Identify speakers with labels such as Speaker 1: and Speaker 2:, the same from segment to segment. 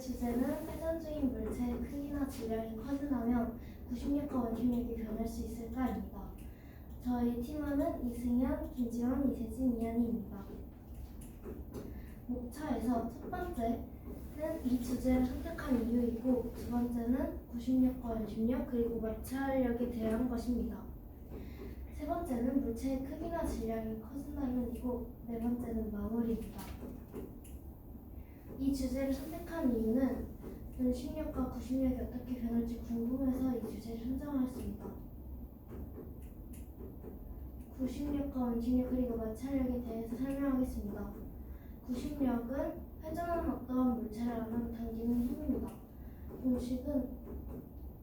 Speaker 1: 주제는 회전 중인 물체의 크기나 질량이 커진다면 구심력과 원심력이 변할 수 있을까입니다. 저희 팀원은 이승현, 김지원, 이세진, 이한희입니다. 목차에서 첫 번째는 이 주제를 선택한 이유이고, 두 번째는 구심력과 원심력 그리고 마찰력에 대한 것입니다. 세 번째는 물체의 크기나 질량이 커진다면이고, 네 번째는 마무리입니다. 이 주제를 선택한 이유는 원심력과 구심력이 어떻게 변할지 궁금해서 이 주제를 선정하였습니다. 구심력과 원심력 그리고 마찰력에 대해서 설명하겠습니다. 구심력은 회전하는 어떠한 물체를 안으로 당기는 힘입니다. 공식은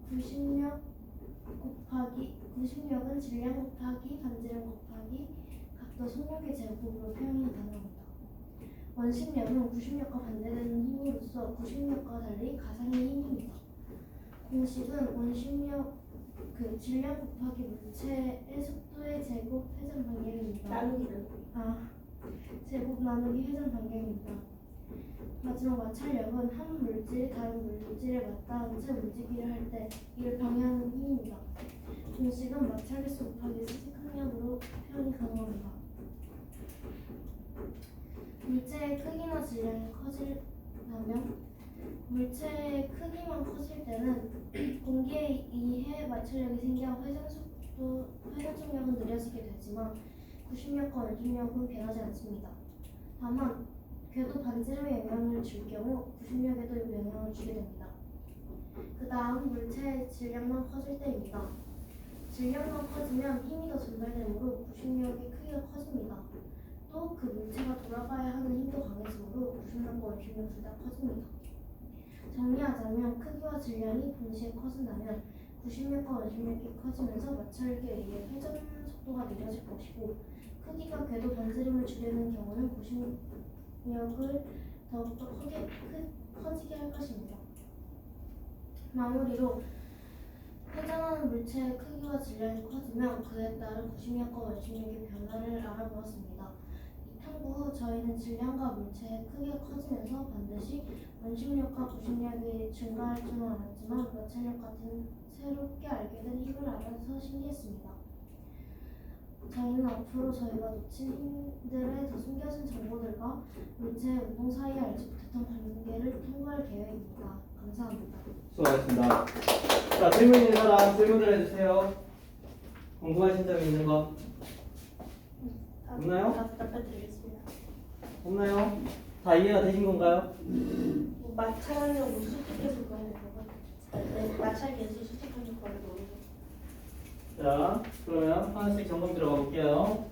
Speaker 1: 구심력은 질량 곱하기 반지름 곱하기 각도 속력의 제곱으로 표현이 가능합니다. 원심력은 구심력과 반대되는 힘으로써 구심력과 달리 가상의 힘입니다. 공식은 원심력 질량 곱하기 물체의 속도의 제곱 회전 반경입니다. 제곱 나누기 회전 반경입니다. 마지막 마찰력은 한 물질이 다른 물질에 맞닿은 채 움직이려 할 때 이를 방해하는 힘입니다. 공식은 마찰계수 곱하기 수직 항력으로 표현이 가능합니다. 물체의 크기나 질량이 커지려면 물체의 크기만 커질 때는 공기에 의해 마찰력이 생겨 회전 속력은 느려지게 되지만 구심력과 원심력은 변하지 않습니다. 다만 궤도 반지름에 영향을 줄 경우 구심력에도 영향을 주게 됩니다. 그 다음 물체의 질량만 커질 때입니다. 질량만 커지면 힘이 더 전달되므로 구심력의 크기가 커집니다. 또 그 물체가 돌아가야 하는 힘도 강해지므로 구심력과 원심력 둘 다 커집니다. 정리하자면 크기와 질량이 동시에 커진다면 구심력과 원심력이 커지면서 마찰력에 의해 회전 속도가 느려질 것이고, 크기가 궤도 반지름을 줄이는 경우는 구심력을 더욱더 커지게 할 것입니다. 마무리로 회전하는 물체의 크기와 질량이 커지면 그에 따른 구심력과 원심력의 변화를 알아보았습니다. 이 탐구 후 저희는 질량과 물체의 크기가 커지면서 반드시 원심력과 구심력이 증가할 줄은 알았지만 마찰력 같은 새롭게 알게 된 힘을 알아서 신기했습니다. 저희는 앞으로 저희가 놓친 힘들의 더 숨겨진 정보들과 물체의 운동 사이에 알지 못했던 관계를 탐구할 계획입니다. 감사합니다.
Speaker 2: 수고하셨습니다. 자, 질문 있는 사람 질문을 해주세요. 궁금하신 점 있는 거 없나요?
Speaker 1: 답변 드리겠습니다.
Speaker 2: 없나요? 다 이해가 되신 건가요?
Speaker 1: 마찰력으로 수직해서 그런 거 마찰계수 수직하는 거를 모르겠어요.
Speaker 2: 자, 그러면 하나씩 점검 들어가 볼게요.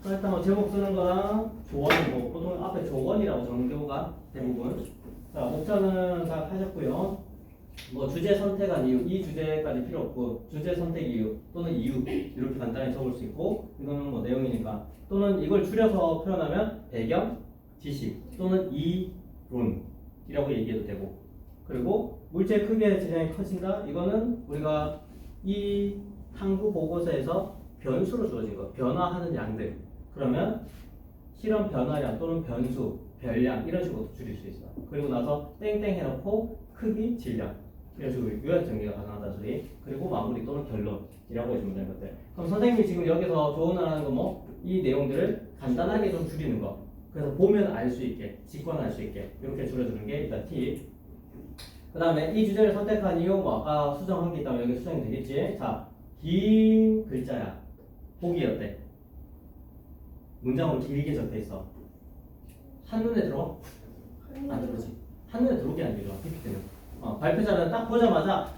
Speaker 2: 일단 뭐 제목 쓰는 거랑 조언이고, 보통 앞에 조언이라고 적는 경우가 대부분. 자, 목차는 다 하셨고요. 뭐 주제 선택한 이유, 이 주제까지 필요 없고 주제 선택 이유 또는 이유 이렇게 간단히 적을 수 있고, 이거는 뭐 내용이니까. 또는 이걸 줄여서 표현하면 배경, 지식 또는 이론이라고 얘기해도 되고. 그리고 물체 크기의 질량이 커진다. 이거는 우리가 이 탐구 보고서에서 변수로 주어진 거, 변화하는 양들. 그러면 실험 변화량 또는 변수, 별량 이런 식으로 줄일 수 있어요. 그리고 나서 땡땡 해놓고 크기, 질량 이런 식으로 요약 정리가 가능하다는 소리. 그리고 마무리 또는 결론이라고 해주면 되는 것들. 그럼 선생님이 지금 여기서 조언을 하는 건 뭐? 이 내용들을 간단하게 좀 줄이는 거. 그래서 보면 알 수 있게, 직관할 수 있게 이렇게 줄여주는 게 일단 팁. 그 다음에 이 주제를 선택한 이유, 뭐 아까 수정한 게 있다면 여기 수정이 되겠지. 자, 긴 글자야. 보기 어때? 문장으로 길게 적혀 있어. 한눈에 들어? 안 들어오지. 한눈에 들어오게 안 들어. PPT는. 발표자는 딱 보자마자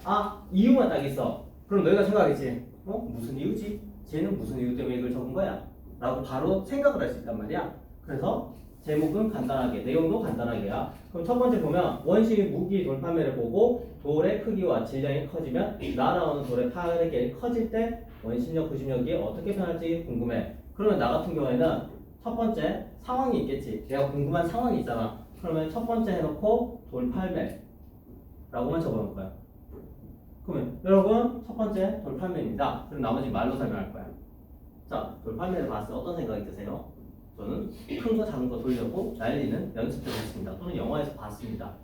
Speaker 2: 이유만 딱 있어. 그럼 너희가 생각하겠지. 무슨 이유지? 쟤는 무슨 이유 때문에 이걸 적은 거야? 라고 바로 생각을 할 수 있단 말이야. 그래서 제목은 간단하게, 내용도 간단하게야. 그럼 첫 번째 보면 원시 무기 돌판매를 보고 돌의 크기와 질량이 커지면 날아오는 돌의 파괴력이 커질 때 원심력, 구심력이 어떻게 변할지 궁금해. 그러면 나 같은 경우에는 첫 번째 상황이 있겠지. 내가 궁금한 상황이 있잖아. 그러면 첫 번째 해놓고 돌팔매 라고만 적어놓을 거야. 그러면 여러분 첫 번째 돌팔매입니다. 그럼 나머지 말로 설명할 거야. 자, 돌팔매를 봤을 때 어떤 생각이 드세요? 저는 큰 거 작은 거 돌려고 날리는 연습을 했습니다. 또는 영화에서 봤습니다.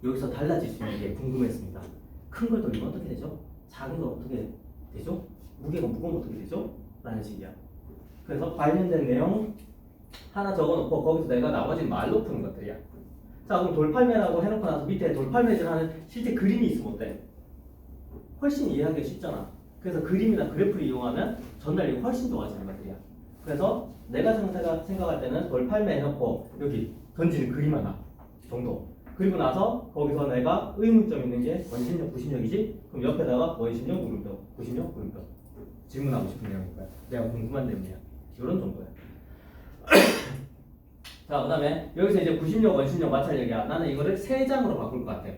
Speaker 2: 여기서 달라질 수 있는 게 궁금했습니다. 큰 걸 돌리면 어떻게 되죠? 작은 걸 어떻게 되죠? 무게가 무거우면 어떻게 되죠? 라는 식이야. 그래서 관련된 내용 하나 적어놓고 거기서 내가 나머지는 말로 푸는 것들이야. 자, 그럼 돌팔매라고 해놓고 나서 밑에 돌팔매질하는 실제 그림이 있으면 어때? 훨씬 이해하기가 쉽잖아. 그래서 그림이나 그래프를 이용하면 전달력이 훨씬 좋아지는 것들이야. 그래서 내가 생각할 때는 돌팔매 해놓고 여기 던지는 그림 하나 정도. 그리고 나서 거기서 내가 의문점 있는 게 원심력, 구심력이지? 그럼 옆에다가 원심력, 물음표, 구심력, 물음표. 질문하고 싶은 내용인 거야. 내가 궁금한 내용이야. 이런 정도야. 자, 그 다음에 여기서 이제 구심력, 원심력, 마찰력이야. 나는 이거를 3장으로 바꿀 것 같아.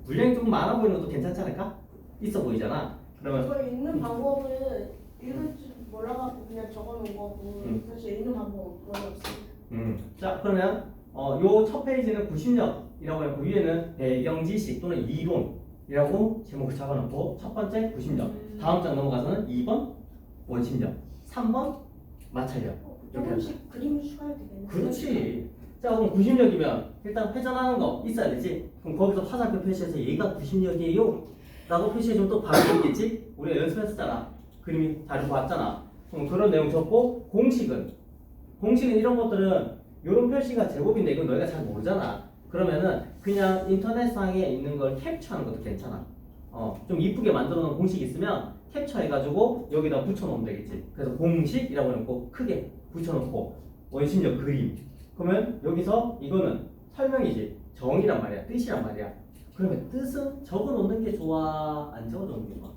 Speaker 2: 분량이 조금 많아 보이는 것도 괜찮지 않을까? 있어 보이잖아. 그러면
Speaker 3: 이걸 읽는 방법은 읽을 줄 몰라갖고 그냥 적어놓은 거고 사실 읽는 방법은 거의 없습니다.
Speaker 2: 자, 그러면 요 첫 페이지는 구심력이라고 해서 위에는 배경 지식 또는 이론이라고 제목을 잡아놓고 첫 번째 구심력, 다음 장 넘어가서는 2번 원심력, 3번 마찰력. 이렇게 하자.
Speaker 3: 조금씩 그림을 추가해도 되겠네.
Speaker 2: 그렇지. 자, 그럼 구심력이면 일단 회전하는 거 있어야 되지. 그럼 거기서 화살표 표시해서 얘가 구심력이에요 라고 표시해주면 또 바로 있겠지. 우리가 연습했었잖아. 그림이 자료 봤잖아. 그럼 그런 내용 적고 공식은 이런 것들은 이런 표시가 제곱인데 이건 너희가 잘 모르잖아. 그러면은 그냥 인터넷상에 있는 걸 캡처하는 것도 괜찮아. 좀 이쁘게 만들어 놓은 공식 있으면 캡처해가지고 여기다 붙여놓으면 되겠지. 그래서 공식이라고 해놓고 크게 붙여놓고 원심력 그림. 그러면 여기서 이거는 설명이지. 정의란 말이야. 뜻이란 말이야. 그러면 뜻은 적어놓는 게 좋아? 안 적어놓는 게 좋아?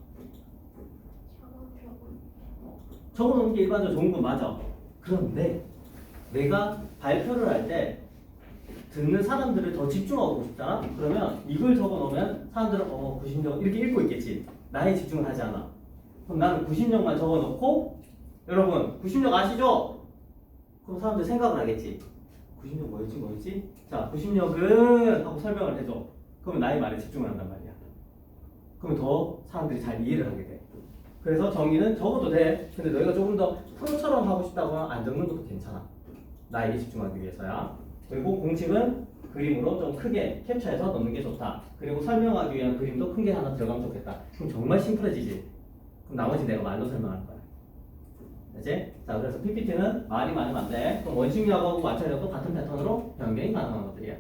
Speaker 2: 적어놓는 게 일반적으로 좋은 건 맞아. 그런데 내가 발표를 할 때 듣는 사람들을 더 집중하고 싶잖아? 그러면 이걸 적어놓으면 사람들은 구심력 이렇게 읽고 있겠지. 나에 집중을 하지 않아. 그럼 나는 구심력만 적어놓고 여러분 구심력 아시죠? 그럼 사람들 생각을 하겠지. 구심력 뭐였지? 자, 구심력은 하고 설명을 해줘. 그러면 나의 말에 집중을 한단 말이야. 그러면 더 사람들이 잘 이해를 하게 돼. 그래서 정의는 적어도 돼. 근데 너희가 조금 더 프로처럼 하고 싶다고 하면 안 적는 것도 괜찮아. 나에게 집중하기 위해서야. 그리고 공식은 그림으로 좀 크게 캡처해서 넣는 게 좋다. 그리고 설명하기 위한 그림도 큰 게 하나 들어가면 좋겠다. 그럼 정말 심플해지지. 그럼 나머지 내가 말로 설명할 거야. 알지? 자, 그래서 PPT는 말이 많으면 안 돼. 그럼 원심력하고 마찰력도 같은 패턴으로 변경이 가능한 것들이야.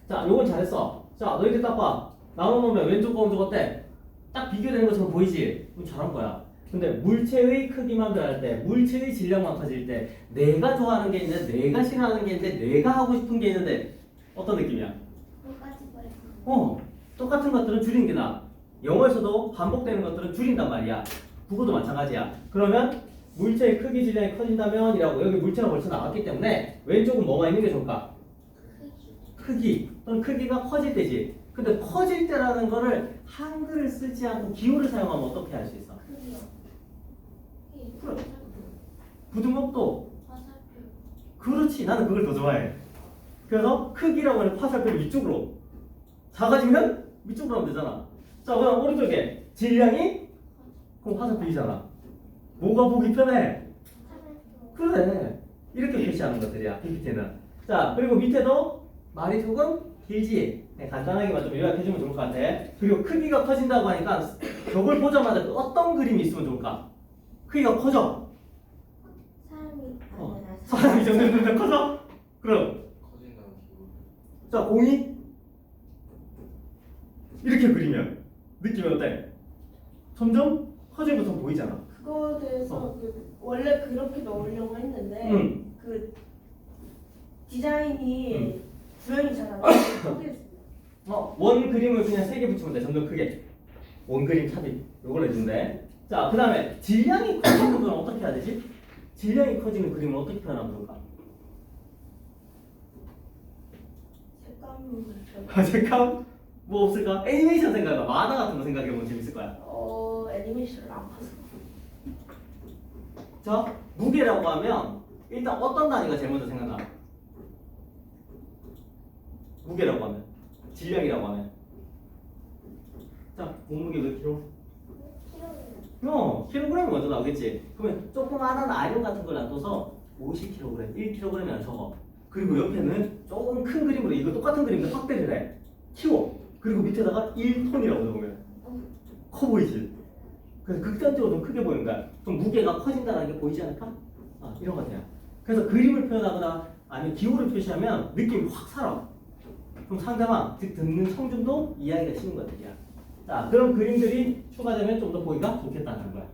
Speaker 2: 자, 요건 잘했어. 자, 너희들 딱 봐. 나눠놓으면 왼쪽 거 오른쪽 어때? 딱 비교되는 것처럼 보이지? 그럼 잘한 거야. 근데 물체의 크기만 변할 때, 물체의 질량만 커질 때 내가 좋아하는 게 있는데 내가 싫어하는 게 있는데 내가 하고 싶은 게 있는데 어떤 느낌이야?
Speaker 1: 똑같이 버리고.
Speaker 2: 똑같은 것들은 줄이는 게 나아. 영어에서도 반복되는 것들은 줄인단 말이야. 국어도 마찬가지야. 그러면 물체의 크기 질량이 커진다면 이라고 여기 물체가 벌써 나왔기 때문에 왼쪽은 뭐가 있는 게 좋을까? 크기 또는 크기가 커질 때지. 근데 커질 때라는 거를 한글을 쓰지 않고 기호를 사용하면 어떻게 할 수 있어?
Speaker 1: 크기요.
Speaker 2: 그래. 부등목도
Speaker 1: 화살표.
Speaker 2: 그렇지. 나는 그걸 더 좋아해. 그래서 크기라고 하는 화살표를 위쪽으로 작아지면 위쪽으로 하면 되잖아. 자, 그럼 오른쪽에 질량이 그럼 화살표이잖아. 뭐가 보기 편해?
Speaker 1: 화살표.
Speaker 2: 그래. 이렇게 표시하는 것들이야. PPT는. 자, 그리고 밑에도 말이 조금 길지. 네, 간단하게만 좀 요약해주면 좋을 것 같아. 그리고 크기가 커진다고 하니까 저걸 보자마자 어떤 그림이 있으면 좋을까? 크기가 커져. 사람이 점점 커져. 그럼
Speaker 4: 커진다는 기분.
Speaker 2: 자, 공이 이렇게 그리면 느낌이 어때? 점점 커진 것처럼 보이잖아.
Speaker 3: 그거에 대해서 원래 그렇게 넣으려고 했는데 그 디자인이 구현이 잘 안 돼서 포기했습니다.
Speaker 2: 원 그림을 그냥 3개 붙이면 돼. 점점 크게. 원 그림 삽입. 요걸 해준대. 자, 그 다음에 질량이 커지는 건 어떻게 해야 되지? 질량이 커지는 그림을 어떻게 표현하면 좋을까?
Speaker 3: 색감을
Speaker 2: 색감? 뭐 없을까? 애니메이션 생각해봐. 만화 같은 거 생각해보면 재밌을 거야.
Speaker 3: 애니메이션을 안 봐서.
Speaker 2: 자, 무게라고 하면 일단 어떤 단위가 제일 먼저 생각나? 무게라고 하면 질량이라고 하면 자, 몸무게 몇 킬로? 킬로그램이 먼저 나오겠지. 그러면 조그마한 아이온 같은 걸 놔둬서 50kg, 1kg이 안 적어. 그리고 옆에는 조금 큰 그림으로 이거 똑같은 그림인데 확대를 해. 키워. 그리고 밑에다가 1톤이라고 적으면 커 보이지? 그래서 극단적으로 좀 크게 보이는 거야. 좀 무게가 커진다는 게 보이지 않을까? 이런 것 같아요. 그래서 그림을 표현하거나 아니면 기호를 표시하면 느낌이 확 살아. 그럼 상대방, 즉 듣는 청중도 이해하기가 쉬운 것들이야. 자, 그런 그림들이 추가되면 좀 더 보기가 좋겠다는 거야.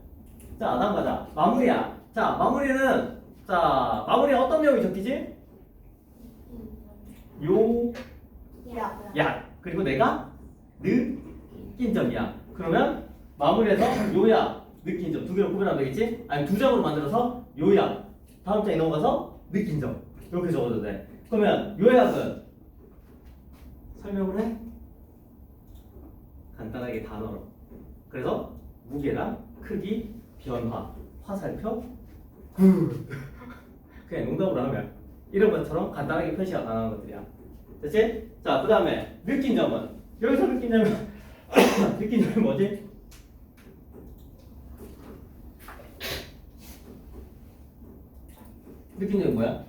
Speaker 2: 자, 다음 가자. 마무리야. 자, 마무리에 어떤 내용이 적히지? 요, 야. 그리고 내가 느낀 점이야. 그러면 마무리해서 요야, 느낀 점 두 개로 구별하면 되겠지? 아니 두 장으로 만들어서 요약, 다음 장에 넘어가서 느낀 점 이렇게 적어도 돼. 그러면 요약은 설명을 해? 간단하게 단어로. 그래서 무게랑 크기, 변화, 화살표, 굿. 그냥 농담으로 하면 이런 것처럼 간단하게 표시가 가능한 것들이야. 됐지? 자, 그 다음에 느낀 점은 여기서 느낀 점은 느낀 점이 뭐지? 느낀 점이 뭐야?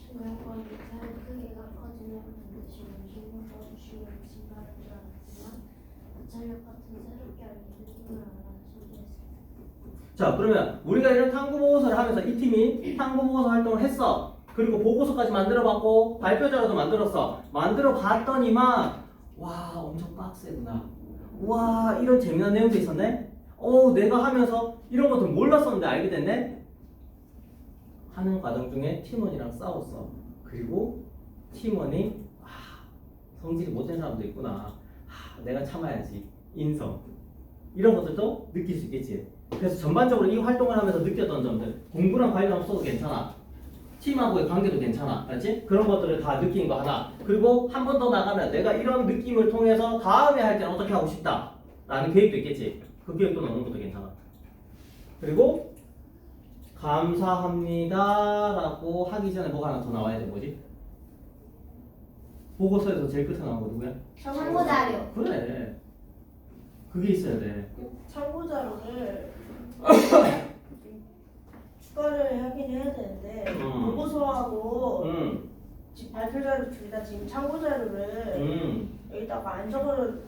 Speaker 1: 중요한 미사일 크기가 커지면 반드시 움직임을 주시고 증가를 줄 알았지만 마찰력 같은 새롭게 알게 느낌을 알아 신기했습니다.
Speaker 2: 자, 그러면 우리가 이런 탐구 보고서를 하면서 이 팀이 탐구 보고서 활동을 했어. 그리고 보고서까지 만들어봤고 발표 자료도 만들었어. 만들어봤더니만 와 엄청 빡세구나. 와 이런 재미난 내용도 있었네. 내가 하면서 이런 것도 몰랐었는데 알게 됐네. 하는 과정 중에 팀원이랑 싸웠어. 그리고 팀원이 성질이 못된 사람도 있구나. 내가 참아야지. 인성. 이런 것들도 느낄 수 있겠지. 그래서 전반적으로 이 활동을 하면서 느꼈던 점들, 공부랑 관련 없어도 괜찮아. 팀하고의 관계도 괜찮아. 알지? 그런 것들을 다 느낀 거 하나. 그리고 한 번 더 나가면 내가 이런 느낌을 통해서 다음에 할 때는 어떻게 하고 싶다 라는 계획도 있겠지. 그 계획도 넣는 것도 괜찮아. 그리고 감사합니다 라고 하기 전에 뭐가 하나 더 나와야 돼. 뭐지? 보고서에서 제일 끝에 나온 거 누구야?
Speaker 1: 참고 자료.
Speaker 2: 그래. 그게 있어야 돼.
Speaker 3: 참고 자료를 추가를 하긴 해야 되는데 보고서하고 지금 발표 자료 둘 다 지금 참고 자료를 여기다가 안 적어놓겠다고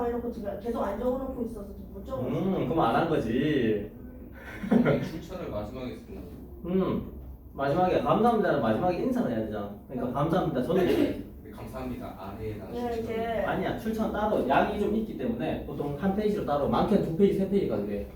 Speaker 3: 해놓고 지금 계속 안 적어놓고 있어서 지금 못 적어놨어.
Speaker 2: 그럼 안 한 거지.
Speaker 4: 추천을 마지막에 쓰나?
Speaker 2: 마지막에 감사합니다는 마지막에 인사를 해야 되잖아. 그러니까 감사합니다. 저는 해야지.
Speaker 4: 감사합니다. 아래에다
Speaker 3: 네, 이제
Speaker 2: 아니야, 출처는 따로 양이 좀 있기 때문에 보통 한 페이지로 따로 많게는 두 페이지, 세 페이지가 돼.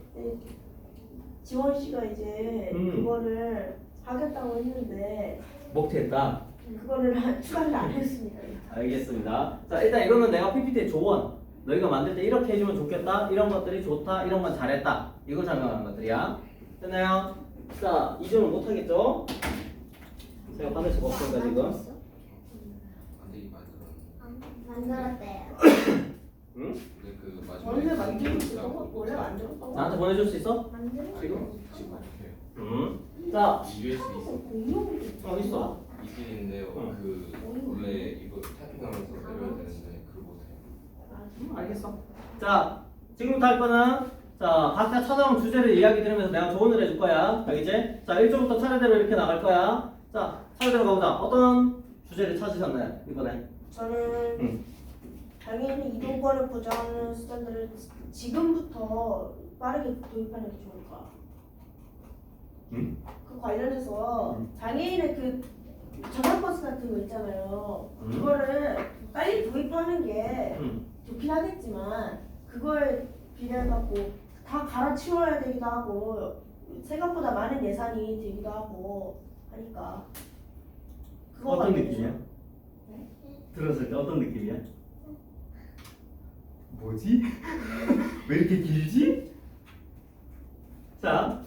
Speaker 3: 지원 씨가 이제 그거를 하겠다고 했는데
Speaker 2: 목태했다.
Speaker 3: 그거를 추가를 안 했습니다.
Speaker 2: 알겠습니다. 자, 일단 이거는 내가 PPT의 조언. 너희가 만들 때 이렇게 해주면 좋겠다. 이런 것들이 좋다. 이런 건 잘했다. 이걸 설명하는 것들이야. 됐나요? 자, 2점은 못하겠죠? 제가 받을 수가 없으니까 지금.
Speaker 4: 안되기 만들어.
Speaker 1: 만들었대요.
Speaker 2: 응?
Speaker 4: 근데 그 마지막에
Speaker 3: 원래 만들었던 거 원래 만들었던 거
Speaker 2: 나한테 보내줄 수 있어?
Speaker 1: 만들었대요.
Speaker 4: 지금 못해요.
Speaker 2: 자,
Speaker 4: USB 있어.
Speaker 3: 공룡
Speaker 2: 있어.
Speaker 4: 있긴 있는데요. 그 원래 이거 타이핑하면서 내려야 되는데 그걸 못해요.
Speaker 2: 알겠어. 자, 지금부터 할 거는 자, 각자 찾아온 주제를 이야기 들으면서 내가 조언을 해줄 거야. 알겠지? 자, 1조부터 차례대로 이렇게 나갈 거야. 자, 차례대로 가보자. 어떤 주제를 찾으셨나요? 이번에?
Speaker 3: 저는 당연히 이동권을 보장하는 수단들을 지금부터 빠르게 도입하는 게 좋을까? 그 관련해서 장애인의 그 전화버스 같은 거 있잖아요. 그거를 빨리 도입하는 게 좋긴 하겠지만 그걸 비례해갖고 다 갈아치워야 되기도 하고 생각보다 많은 예산이 들기도 하고 하니까 그거
Speaker 2: 어떤
Speaker 3: 관련해서.
Speaker 2: 느낌이야? 들었을 때 어떤 느낌이야? 뭐지? 왜 이렇게 길지? 자,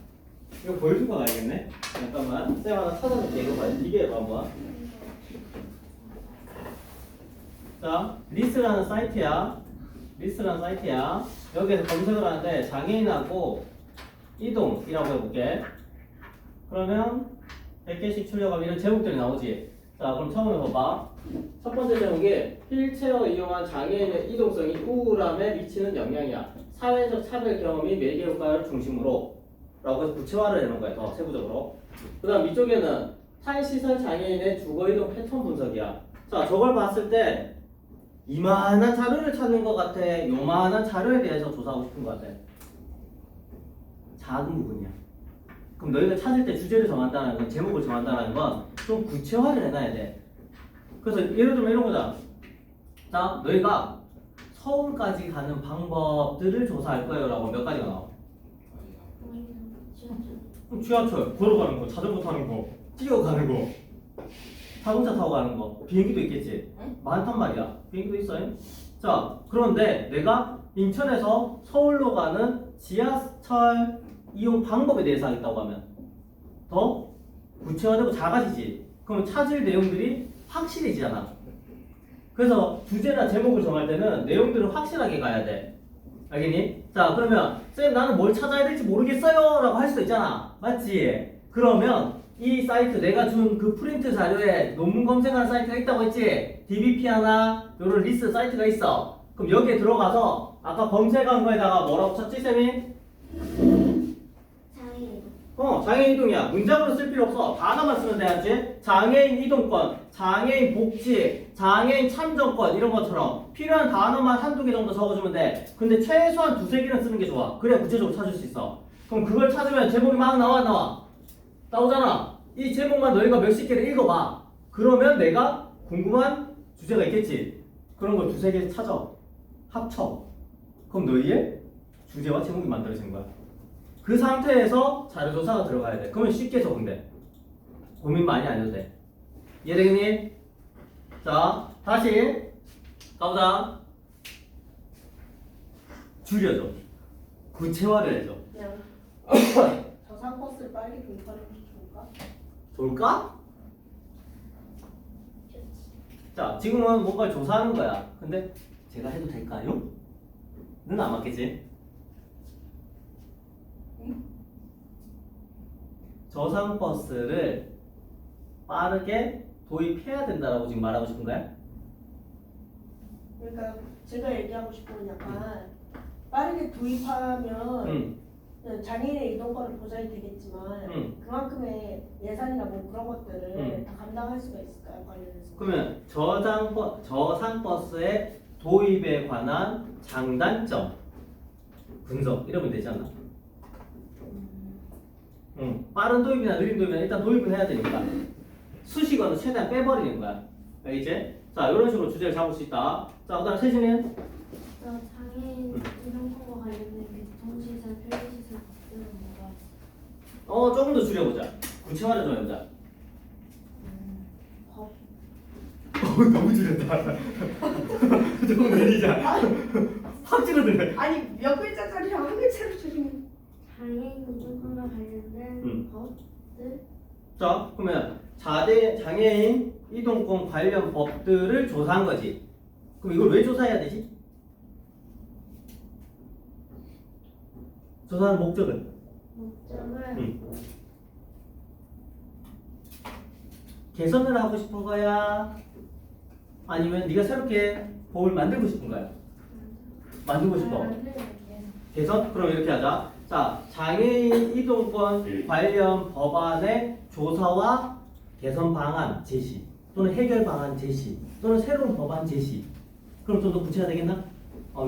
Speaker 2: 이거 보여주고 가야겠네. 잠깐만, 쌤 하나 찾아볼게. 이거 봐, 이게 봐봐. 자, 리스라는 사이트야. 여기에서 검색을 하는데 장애인하고 이동이라고 해볼게. 그러면 100개씩 출력하면 이런 제목들이 나오지. 자, 그럼 처음에 봐봐. 첫 번째 제목이 휠체어 이용한 장애인의 이동성이 우울함에 미치는 영향이야. 사회적 차별 경험이 매개 효과를 중심으로 라고 해서 구체화를 해놓은 거야. 더 세부적으로. 그 다음 이쪽에는 탈시설 장애인의 주거이동 패턴 분석이야. 자, 저걸 봤을 때 이만한 자료를 찾는 것 같아? 요만한 자료에 대해서 조사하고 싶은 것 같아? 작은 부분이야. 그럼 너희가 찾을 때 주제를 정한다는 건, 제목을 정한다는 건 좀 구체화를 해놔야 돼. 그래서 예를 들면 이런 거잖아. 자, 너희가 서울까지 가는 방법들을 조사할 거예요 라고 몇 가지가 나와. 그럼 지하철, 걸어가는 거, 자전거 타는 거, 뛰어가는 거, 자동차 타고 가는 거, 비행기도 있겠지. 많단 말이야. 비행기도 있어요. 자, 그런데 내가 인천에서 서울로 가는 지하철 이용 방법에 대해서 하겠다고 하면 더 구체화되고 작아지지. 그럼 찾을 내용들이 확실해지잖아. 그래서 주제나 제목을 정할 때는 내용들을 확실하게 가야 돼. 알겠니? 자, 그러면 쌤 나는 뭘 찾아야 될지 모르겠어요 라고 할 수도 있잖아. 맞지? 그러면 이 사이트 내가 준 그 프린트 자료에 논문 검색하는 사이트가 있다고 했지? DBP 하나 요런 리스트 사이트가 있어. 그럼 여기에 들어가서 아까 검색한 거에다가 뭐라고 쳤지 쌤이? 장애인 이동이야. 문장으로 쓸 필요 없어. 단어만 쓰면 돼야지. 장애인 이동권, 장애인 복지, 장애인 참정권 이런 것처럼 필요한 단어만 한두 개 정도 적어주면 돼. 근데 최소한 두세 개는 쓰는 게 좋아. 그래야 구체적으로 찾을 수 있어. 그럼 그걸 찾으면 제목이 막 나오잖아. 이 제목만 너희가 몇십 개를 읽어봐. 그러면 내가 궁금한 주제가 있겠지. 그런 걸 두세 개 찾아. 합쳐. 그럼 너희의 주제와 제목이 만들어진 거야. 그 상태에서 자료조사가 들어가야 돼. 그러면 쉽게 적응돼. 고민 많이 안 해도 돼. 이해되겠니? 자, 다시 가보자. 줄여줘. 구체화를 해줘.
Speaker 3: 그냥 저상 버스를 빨리 도입하는 게 좋을까?
Speaker 2: 좋을까? 자, 지금은 뭔가를 조사하는 거야. 근데 제가 해도 될까요? 는 안 맞겠지? 저상버스를 빠르게 도입해야 된다라고 지금 말하고 싶은 거야?
Speaker 3: 그러니까 제가 얘기하고 싶은 건 약간 빠르게 도입하면 장애인의 이동권을 보장이 되겠지만 그만큼의 예산이나 뭐 그런 것들을 다 감당할 수가 있을까요? 관련해서.
Speaker 2: 그러면 저상버스의 도입에 관한 장단점 분석 이러면 되지 않나? 빠른 도입이나 느린 도입이나 일단 도입을 해야 되니까 수식어는 최대한 빼버리는 거야. 알겠지? 자, 이런 식으로 주제를 잡을 수 있다. 자, 그 다음 세진이는?
Speaker 1: 장애인 이동권과 관련된 교통시설, 편의시설 것들은 뭐가 있어?
Speaker 2: 조금 더 줄여보자. 구체화를 좀 해보자.
Speaker 1: 법.
Speaker 2: 너무 줄였다. 조금 내리자. 확 줄어들네.
Speaker 3: 아니 몇 글자짜리랑 한 글자로 줄이면
Speaker 1: 장애인 이동권과 관련된 법들?
Speaker 2: 자, 그러면 장애인 이동권 관련 법들을 조사한 거지. 그럼 이걸 왜 조사해야 되지? 조사하는 목적은?
Speaker 1: 목적은
Speaker 2: 개선을 하고 싶은 거야? 아니면 네가 새롭게 법을 만들고 싶은 거야? 만들고 싶어. 개선? 그럼 이렇게 하자. 자, 장애인 이동권 관련 법안의 조사와 개선 방안 제시 또는 해결 방안 제시 또는 새로운 법안 제시. 그럼 좀 더 구체화 되겠나?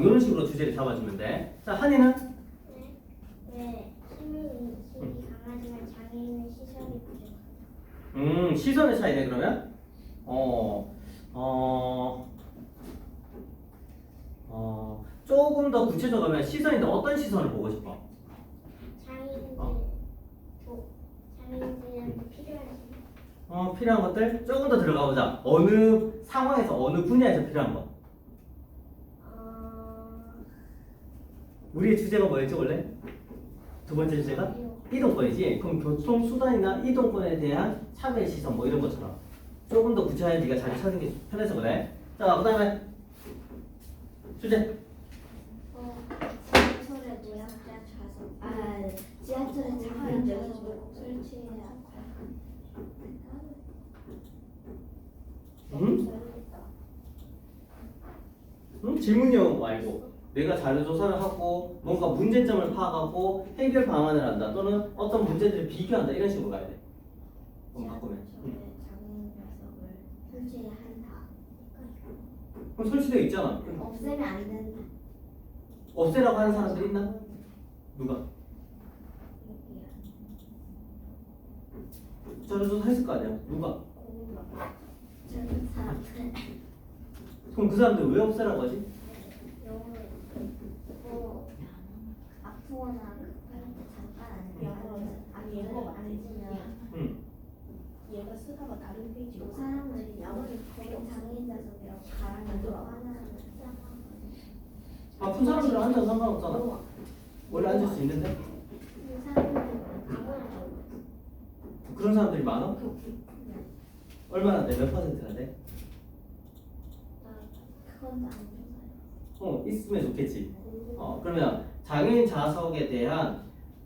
Speaker 2: 이런 식으로 주제를 잡아주면 돼. 자, 한이는?
Speaker 1: 네, 힘이 강하지만 장애인의 시선이 부족하다.
Speaker 2: 시선의 차이네 그러면? 조금 더 구체적으로 하면 시선인데 어떤 시선을 보고 싶어?
Speaker 1: 장애인들한테 필요한
Speaker 2: 필요한 것들 조금 더 들어가 보자. 어느 상황에서 어느 분야에서 필요한 거? 우리의 주제가 뭐였지 원래? 두 번째 주제가? 이동권이지. 그럼 교통수단이나 이동권에 대한 차별 시선 뭐 이런 것처럼 조금 더 구체화해 네가 잘 찾는 게 편해서 그래. 자, 그 다음에 주제.
Speaker 1: 지하철에 노약자 좌석. 지하철에 노약자 좌석을 설치해야
Speaker 2: 질문형 말고 내가 자료 조사를 하고 뭔가 문제점을 파악하고 해결 방안을 한다 또는 어떤 문제들을 비교한다 이런 식으로 가야 돼. 바꾸면.
Speaker 1: 장애인 좌석을 설치해야 한다.
Speaker 2: 그럼 설치되어 있잖아.
Speaker 1: 없애면 안 된다.
Speaker 2: 없애라고 하는 사람들 있나? 누가? 저도 했을 거 아니야. 누가?
Speaker 1: 저는 사람들
Speaker 2: 그럼 그 사람들 왜 없애라고 하지?
Speaker 1: 영어를 뭐 아프거나 급할 때 잠깐
Speaker 3: 영어를
Speaker 1: 아니
Speaker 3: 영어
Speaker 1: 영어
Speaker 3: 많이
Speaker 1: 앉으면
Speaker 2: 응.
Speaker 3: 얘가 쓰다가 다른 페이지
Speaker 1: 그 사람들이 아무리 거기 장애인 자석이라고 가라앉아도 하나는
Speaker 2: 아픈 사람들은 앉아도 상관없잖아. 원래 앉을 수 있는데?
Speaker 1: 그 사람들은 아무나
Speaker 2: 그런 사람들이 많아? 얼마나 돼? 몇 퍼센트나 돼?
Speaker 1: 그건 안 좋아요.
Speaker 2: 있으면 좋겠지. 그러면 장애인 좌석에 대한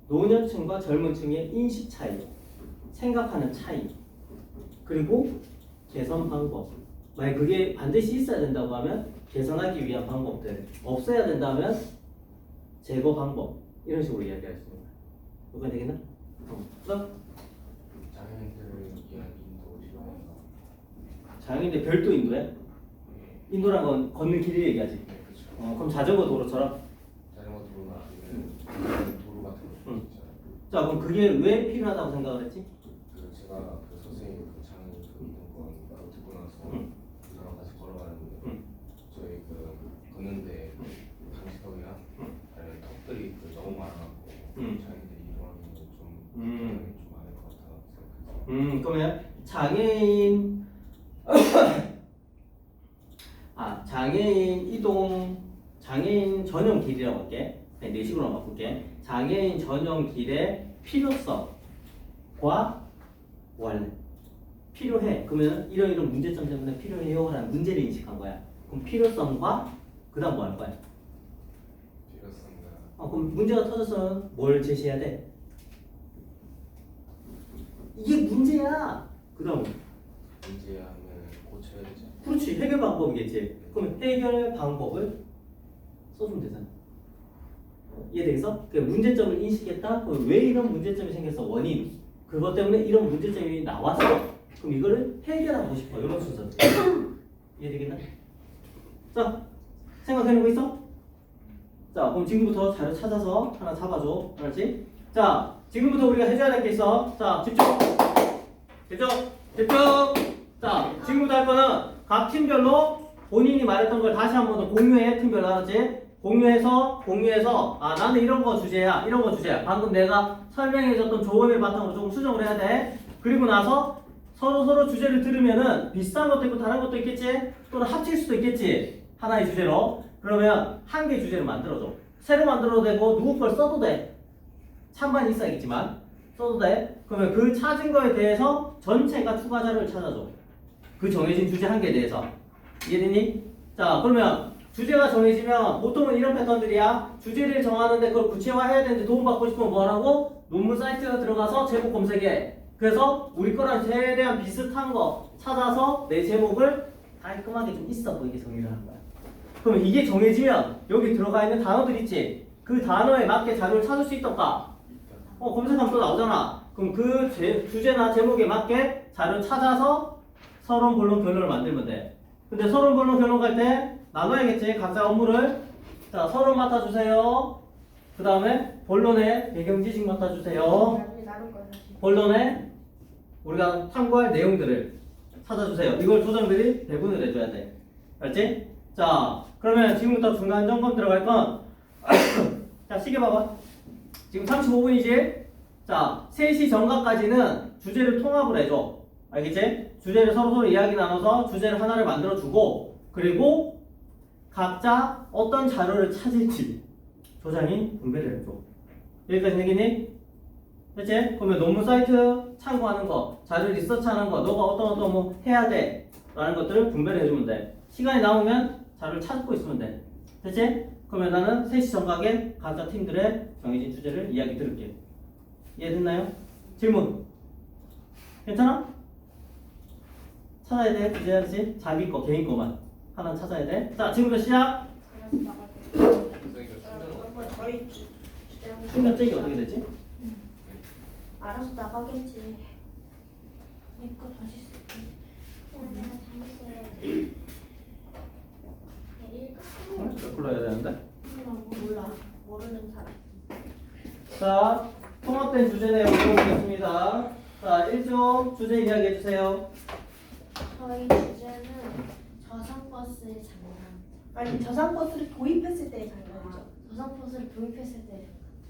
Speaker 2: 노년층과 젊은층의 인식 차이, 생각하는 차이, 그리고 개선 방법. 만약 그게 반드시 있어야 된다고 하면 개선하기 위한 방법들, 없애야 된다면 제거 방법, 이런 식으로 이야기할 수 있는 거야. 이거 되겠나?
Speaker 4: 장애인들을 위한 인도 지원인가?
Speaker 2: 장애인들 별도 인도야?
Speaker 4: 네,
Speaker 2: 인도란 건 걷는 길을 얘기하지.
Speaker 4: 그렇죠.
Speaker 2: 그럼 자전거 도로처럼?
Speaker 4: 자전거 도로나 아니면 도로 같은 거
Speaker 2: 응.
Speaker 4: 있잖아요.
Speaker 2: 자, 그럼 그게 왜 필요하다고 생각을 했지?
Speaker 4: 그 제가 그 선생님 그 장애인 그 운동권 그거 듣고 나서
Speaker 2: 응.
Speaker 4: 그 사람 같이 걸어가는데
Speaker 2: 응.
Speaker 4: 저희 그 걷는데 방지턱이나 아니면 턱들이 그 너무 많아갖고 장애인들이 이동하기는 좀 부담이 좀 많을 것 같다고 생각해서
Speaker 2: 그러면 장애인 장애인 이동 장애인 전용 길이라고 할게. 네, 네 식으로 바꿀게. 장애인 전용 길의 필요성과 뭐 할래? 필요해. 그러면 이런 문제점 때문에 필요해요라는 문제를 인식한 거야. 그럼 필요성과 그다음 뭐 할 거야?
Speaker 4: 필요성과
Speaker 2: 그럼 문제가 터져서 뭘 제시해야 돼? 이게 문제야. 그다음
Speaker 4: 문제하면 고쳐야 되지 않나요?
Speaker 2: 그렇지, 해결 방법이겠지. 그럼 해결 방법을 써주면 되잖아. 이해되겠어? 그 문제점을 인식했다. 그럼 왜 이런 문제점이 생겼어? 원인. 그것 때문에 이런 문제점이 나왔어. 그럼 이거를 해결하고 싶어. 이런 순서. 이해되겠나? 자, 생각해내고 있어? 자, 그럼 지금부터 자료 찾아서 하나 잡아줘. 알았지? 자, 지금부터 우리가 해줘야 될 게 있어. 자, 집중. 집중. 자, 지금부터 할 거는 각 팀별로 본인이 말했던 걸 다시 한 번 더 공유해. 팀별로. 알았지? 공유해서 나는 이런 거 주제야. 방금 내가 설명해줬던 조언을 바탕으로 조금 수정을 해야 돼. 그리고 나서 서로 주제를 들으면은 비슷한 것도 있고 다른 것도 있겠지? 또는 합칠 수도 있겠지? 하나의 주제로. 그러면 한 개의 주제를 만들어줘. 새로 만들어도 되고 누구 걸 써도 돼. 찬반이 있어야겠지만 써도 돼. 그러면 그 찾은 거에 대해서 전체가 추가 자료를 찾아줘. 그 정해진 주제 한 개에 대해서. 이해되니? 자, 그러면 주제가 정해지면 보통은 이런 패턴들이야. 주제를 정하는데 그걸 구체화해야 되는데 도움받고 싶으면 뭐 하라고? 논문 사이트에 들어가서 제목 검색해. 그래서 우리 거랑 최대한 비슷한 거 찾아서 내 제목을 깔끔하게 좀 있어 보이게 정리를 하는 거야. 그러면 이게 정해지면 여기 들어가 있는 단어들 있지? 그 단어에 맞게 자료를 찾을 수 있던가? 검색하면 또 나오잖아. 그럼 그 주제나 제목에 맞게 자료를 찾아서 서론, 본론, 결론을 만들면 돼. 근데 서론, 본론, 결론 갈 때 나눠야겠지? 각자 업무를. 자, 서론 맡아주세요. 그 다음에 본론에 배경 지식 맡아주세요.
Speaker 3: 나눌 거야 다시.
Speaker 2: 본론에 우리가 탐구할 내용들을 찾아주세요. 이걸 조정들이 배분을 해줘야 돼. 알지? 자, 그러면 지금부터 중간 점검 들어갈 건 자, 시계 봐봐. 지금 35분이지? 자, 3시 정각까지는 주제를 통합을 해줘. 알겠지? 주제를 서로 이야기 나눠서 주제를 하나를 만들어주고, 그리고 각자 어떤 자료를 찾을지 조장이 분배를 해줘. 여기까지 되겠니? 됐지? 그러면 논문 사이트 참고하는 거, 자료 리서치하는 거, 너가 어떤 뭐 해야 돼 라는 것들을 분배를 해주면 돼. 시간이 남으면 자료를 찾고 있으면 돼. 됐지? 그러면 나는 3시 정각에 각자 팀들의 정해진 주제를 이야기 들을게. 이해됐나요? 질문. 괜찮아? 찾아야 돼. 주제 하나씩. 자기 거, 개인 거만 하나 찾아야 돼. 자, 지금부터 시작.
Speaker 4: 선생님께서
Speaker 3: 한번 저희
Speaker 2: 순간 째기 어떻게 되지?
Speaker 3: 알아서 나가겠지.
Speaker 1: 내거 다시 쓸게. 내가 잘못해야지.
Speaker 2: 자, 통합된 주제 내용 보겠습니다. 자, 1조 주제 이야기해 주세요.
Speaker 1: 저희 주제는 저상버스의 장난.
Speaker 3: 아니 저상버스를 도입했을 때의 장면이죠.
Speaker 1: 저상버스를 도입했을 때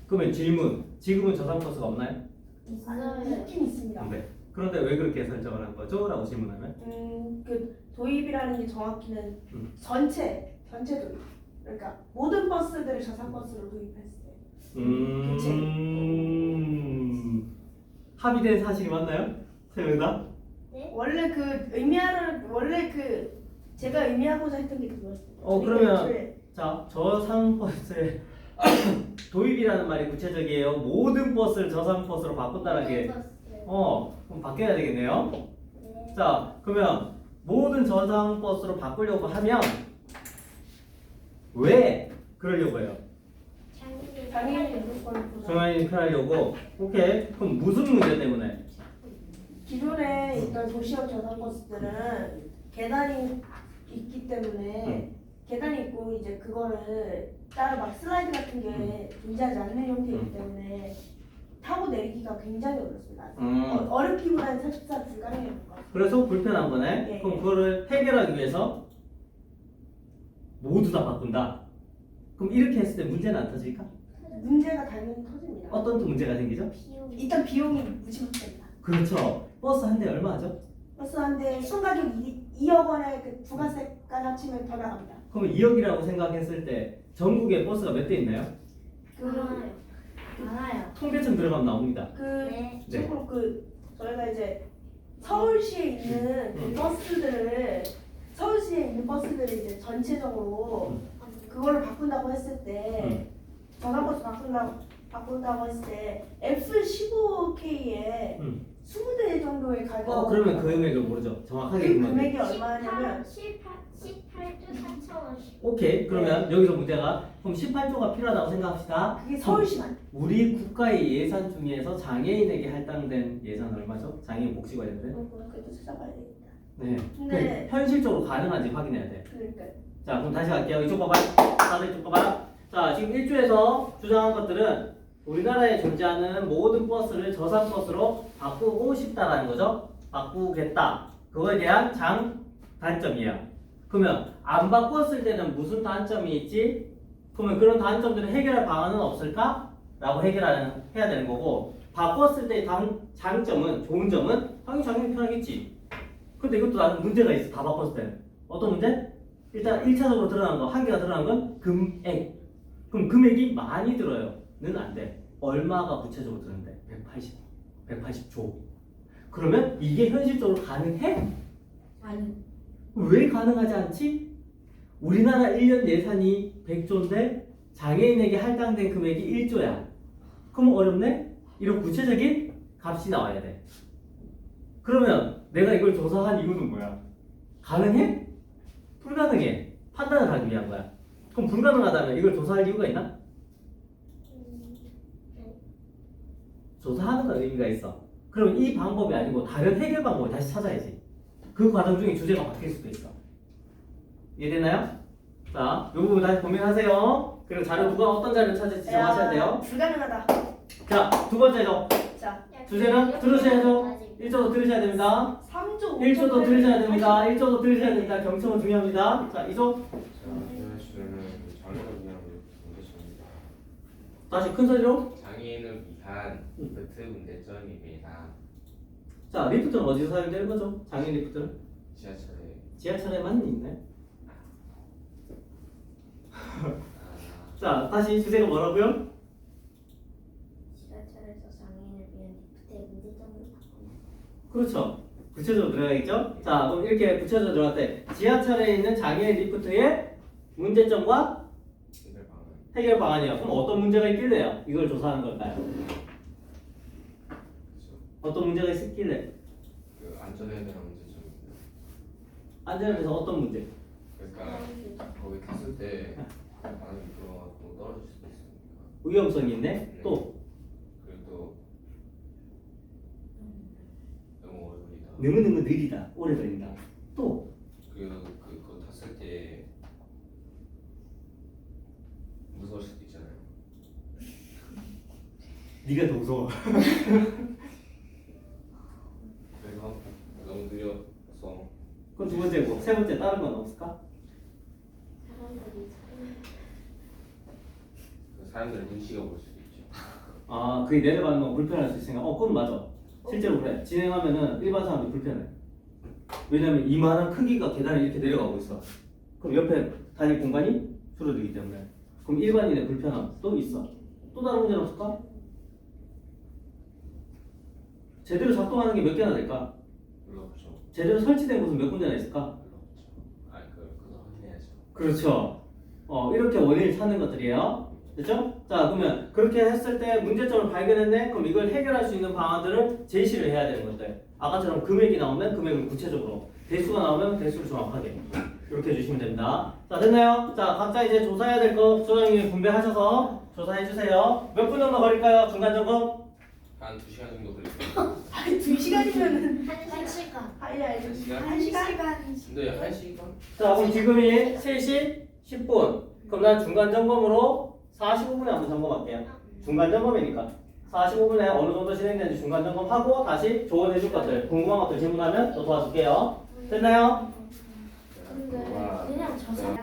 Speaker 2: 그러면 질문. 지금은 저상버스가 없나요?
Speaker 1: 있어요.
Speaker 3: 있긴 있습니다.
Speaker 2: 네. 그런데 왜 그렇게 설정을 한 거죠? 라고 질문하면
Speaker 3: 그 도입이라는 게 정확히는 전체 도입. 그러니까 모든 버스들을 저상버스로 도입했을 때.
Speaker 2: 합의된 사실이 맞나요? 세명다?
Speaker 3: 원래 그 제가 의미하고자 했던 게 그거였어요.
Speaker 2: 그러면
Speaker 3: 애초에
Speaker 2: 자, 저상버스의 도입이라는 말이 구체적이에요. 모든 버스를 저상버스로 바꾼다는 게 그럼 바뀌어야 되겠네요.
Speaker 1: 네.
Speaker 2: 자, 그러면 모든 저상버스로 바꾸려고 하면 왜 그러려고 해요?
Speaker 3: 장애인 인권을 보장.
Speaker 2: 중앙인이 편하려고. 오케이. 그럼 무슨 문제 때문에?
Speaker 3: 기존에 있던 도시형 저상버스들은 계단이 있기 때문에 계단이 있고 이제 그거를 따로 막 슬라이드 같은 게 존재하지 않는 형태이기 때문에 타고 내리기가 굉장히 어렵습니다. 어렵기보다는 사실상 불가능한 것 같아요.
Speaker 2: 그래서 불편한 거네.
Speaker 3: 예,
Speaker 2: 그럼
Speaker 3: 예.
Speaker 2: 그거를 해결하기 위해서 모두 다 바꾼다. 그럼 이렇게 했을 때 문제는 안 터질까?
Speaker 3: 문제가 당연히 터집니다.
Speaker 2: 어떤 또 문제가 생기죠?
Speaker 3: 일단 비용이 무지막지합니다.
Speaker 2: 그렇죠. 버스 한 대 얼마 하죠?
Speaker 3: 버스 한 대 순가격 2억 원에 그 부가세까지 합치면 더 나갑니다.
Speaker 2: 그럼 2억이라고 생각했을 때 전국에 버스가 몇 대 있나요?
Speaker 1: 많아요.
Speaker 2: 통계청 들어가면 나옵니다.
Speaker 1: 네.
Speaker 3: 참고로 저희가 이제 서울시에 있는 서울시에 있는 버스들을 이제 전체적으로 그거를 바꾼다고 했을 때 저상버스 바꾼다고 했을 때 F15K에 20대 정도의 가격.
Speaker 2: 그러면 그 금액을 모르죠. 정확하게
Speaker 3: 그
Speaker 2: 금액을.
Speaker 3: 금액이 얼마냐면
Speaker 1: 18조 4천원씩.
Speaker 2: 오케이. 그러면 여기서 문제가 그럼 18조가 필요하다고 생각합시다.
Speaker 3: 그게 서울시만.
Speaker 2: 우리 국가의 예산 중에서 장애인에게 할당된 예산 얼마죠? 장애인 복지 관련된?
Speaker 3: 그것도 찾아봐야 되겠다.
Speaker 2: 네.
Speaker 3: 근데-
Speaker 2: 현실적으로 가능한지 확인해야 돼.
Speaker 3: 그러니까
Speaker 2: 자, 그럼 다시 갈게요. 이쪽 봐봐. 다들 이쪽 봐봐. 자, 지금 1조에서 주장한 것들은 우리나라에 존재하는 모든 버스를 저상버스로 바꾸고 싶다라는 거죠. 바꾸겠다. 그거에 대한 단점이에요. 그러면 안 바꿨을 때는 무슨 단점이 있지? 그러면 그런 단점들을 해결할 방안은 없을까? 라고 해야 되는 거고, 바꿨을 때의 장점은, 좋은 점은 당연히 장애인 편하겠지. 근데 이것도 나는 문제가 있어. 다 바꿨을 때는. 어떤 문제? 일단 1차적으로 드러난 거, 한계가 드러난 건 금액. 그럼 금액이 많이 들어요. 는 안 돼. 얼마가 구체적으로 드는데? 180조. 그러면 이게 현실적으로 가능해?
Speaker 1: 아니.
Speaker 2: 왜 가능하지 않지? 우리나라 1년 예산이 100조인데 장애인에게 할당된 금액이 1조야. 그럼 어렵네? 이런 구체적인 값이 나와야 돼. 그러면 내가 이걸 조사한 이유는 뭐야? 가능해? 불가능해. 판단을 하기 위한 거야. 그럼 불가능하다면 이걸 조사할 이유가 있나? 조사하는 건 의미가 있어. 그럼 이 방법이 아니고 다른 해결 방법을 다시 찾아야지. 그 과정 중에 주제가 바뀔 수도 있어. 이해됐나요? 자, 이 부분 다시 고민하세요. 그리고 자료 누가 어떤 자료를 찾을지 정하셔야 돼요.
Speaker 3: 불가능하다.
Speaker 2: 자, 두 번째죠.
Speaker 3: 자,
Speaker 2: 주제는 들으셔야죠. 1조도 들으셔야 됩니다.
Speaker 3: 3조
Speaker 2: 1조도 들으셔야 됩니다. 1조도 들으셔야 됩니다. 경청은 중요합니다. 자, 2조.
Speaker 4: 장애인을 위한 문제점입니다.
Speaker 2: 다시 큰 소리로.
Speaker 4: 장애인을 위한 리프트 문제점입니다.
Speaker 2: 자, 리프트는 어디서 사용되는 거죠? 장애인 리프트는?
Speaker 4: 지하철에
Speaker 2: 지하철에만 있네.
Speaker 4: 아,
Speaker 2: 자, 다시 주제가 뭐라고요?
Speaker 1: 지하철에서 장애인을 위한 리프트의 문제점을 바꾸는.
Speaker 2: 그렇죠. 구체적으로 들어가겠죠? 자, 그럼 이렇게 구체적으로 들어갈 때 지하철에 있는 장애인 리프트의 문제점과
Speaker 4: 해결 방안.
Speaker 2: 해결 방안이요. 그럼 어떤 문제가 있길래요? 이걸 조사하는 걸까요?
Speaker 4: 그렇죠.
Speaker 2: 어떤 문제가 있었길래?
Speaker 4: 그 안전에 대한 문제점입니다.
Speaker 2: 안전에 대해서 어떤 문제?
Speaker 4: 그러니까 거기 탔을 때 바람이 불어가지고 떨어질 수도 있으니까.
Speaker 2: 위험성이 있네. 또
Speaker 4: 그리고 또 너무 오래 걸리다.
Speaker 2: 너무너무 느리다. 오래 걸린다. 또
Speaker 4: 그리고 그거 탔을 때 무서울 수도 있잖아요.
Speaker 2: 네가 더 무서워.
Speaker 4: 그래서 너무 느려서
Speaker 2: 그럼 두 번째고 세 번째 다른 건 없을까?
Speaker 1: 사람들이
Speaker 4: 사람들의 눈치가 볼 수도 있죠.
Speaker 2: 아 그게 내려가는 건 불편할 수 있으니까 그건 맞아. 실제로 그래. 진행하면은 일반 사람도 불편해. 왜냐면 이만한 크기가 계단이 이렇게 내려가고 있어. 그럼 옆에 다닐 공간이 줄어들기 때문에. 그럼 일반인의 불편함도 있어. 또 다른 문제는 없을까? 제대로 작동하는 게 몇 개나 될까?
Speaker 4: 별로 없죠.
Speaker 2: 제대로 설치된 곳은 몇 군데나 있을까?
Speaker 4: 별로 없죠. 그거 확인해야죠.
Speaker 2: 그렇죠. 이렇게 원인을 찾는 것들이에요. 됐죠? 자, 그러면 그렇게 했을 때 문제점을 발견했네? 그럼 이걸 해결할 수 있는 방안들을 제시를 해야 되는 것들. 아까처럼 금액이 나오면 금액을 구체적으로, 대수가 나오면 대수를 정확하게 이렇게 해주시면 됩니다. 자, 됐나요? 자, 각자 이제 조사해야 될 거 소장님이 분배하셔서 조사해주세요. 몇 분 정도 걸릴까요? 중간 점검?
Speaker 4: 한 2시간 정도 걸릴 거예요.
Speaker 3: 아니 2시간이면은
Speaker 1: 1시간.
Speaker 3: 아니
Speaker 4: 한 시간?
Speaker 3: 1시간?
Speaker 4: 근데 1시간?
Speaker 2: 자, 그럼 지금이 3시 10분. 그럼 난 중간 점검으로 45분에 한번 점검할게요. 중간 점검이니까 45분에 어느 정도 진행되는지 중간 점검하고 다시 조언해 줄 것들, 궁금한 것들 질문하면 또 도와줄게요. 됐나요?
Speaker 1: 근데
Speaker 4: 와.
Speaker 1: 그냥 저서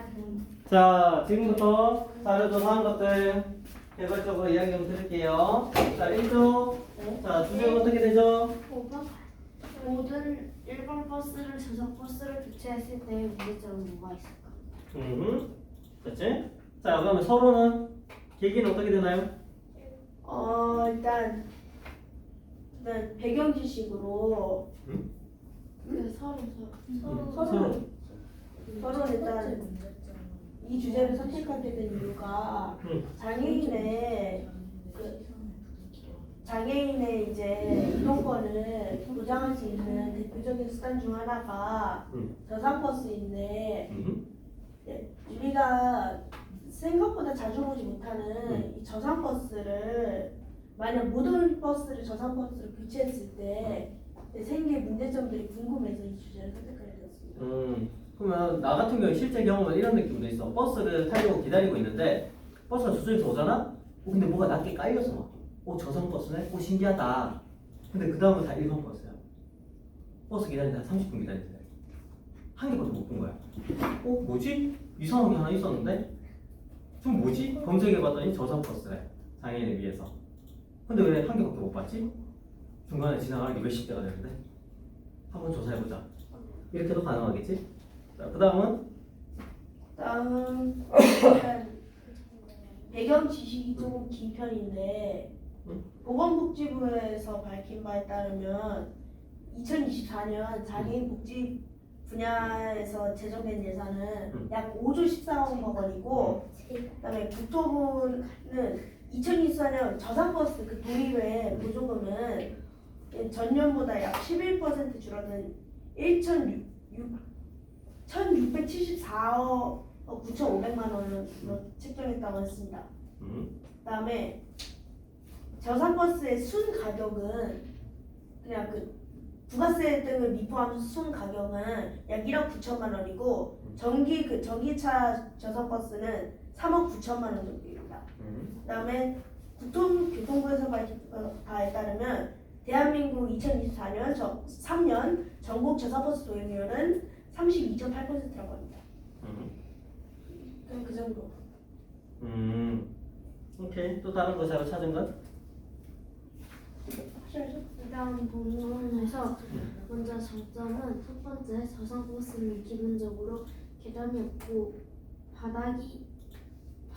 Speaker 2: 자, 지금부터 자료 조사한 것들 개발적으로 이야기 좀 드릴게요. 자, 1조. 자, 주제가 어떻게 되죠?
Speaker 1: 모든 일반 버스를 저속 버스를 교체했을 때 문제점은 뭐가 있을까?
Speaker 2: 됐지? 자, 그러면 서로는 계기는 어떻게 되나요?
Speaker 3: 일단 배경 지식으로 서로 일단 이 주제를 선택하게 된 이유가 장애인의 이제 이동권을 보장할 수 있는 대표적인 수단 중 하나가 저상버스인데 우리가 생각보다 자주 보지 못하는 이 저상버스를 만약 모든 버스를 저상버스로 교체했을 때 생길 문제점들이 궁금해서 이 주제를 선택하게 되었습니다.
Speaker 2: 그러면 나 같은 경우에 실제 경험은 이런 느낌도 있어. 버스를 타려고 기다리고 있는데 버스가 저쪽에서 오잖아? 근데 뭐가 낮게 깔려서 저성 버스네? 신기하다. 근데 그 다음은 다 일반 버스야. 버스 기다리는데 한 30분 기다리는데 한 개밖에 못 본 거야. 뭐지? 이상한 게 하나 있었는데? 좀 뭐지? 검색해봤더니 저성 버스래. 장애인을 위해서. 근데 왜 한 개밖에 못 봤지? 중간에 지나가는 게 몇십 대가 되는데? 한번 조사해보자. 이렇게도 가능하겠지? 자, 그 다음은?
Speaker 3: 배경 지식이 조금 긴 편인데 보건복지부에서 밝힌 바에 따르면 2024년 장애인 복지 분야에서 제정된 예산은 약 5조 14억 원이고 그다음에 국토부는 2024년 저상버스 그 도입의 보조금은 전년보다 약 11% 줄어든 1,674억 9,500만 원으로 책정했다고 했습니다. 그다음에 저상버스의 순 가격은 그냥 그 부가세 등을 미포함해서 순 가격은 약 1억 9천만 원이고 전기차 저상버스는 3억 9천만 원 정도입니다. 그다음에 국토교통부에서 밝힌 바에 따르면 대한민국 2024년 3년 전국 저상버스 도입률은 32.8%라고 합니다. 그 정도.
Speaker 2: 오케이. 또 다른 거 자료 찾은 건?
Speaker 1: 일단 본문에서 먼저 장점은 첫 번째 저상버스는 기본적으로 계단이 없고 바닥이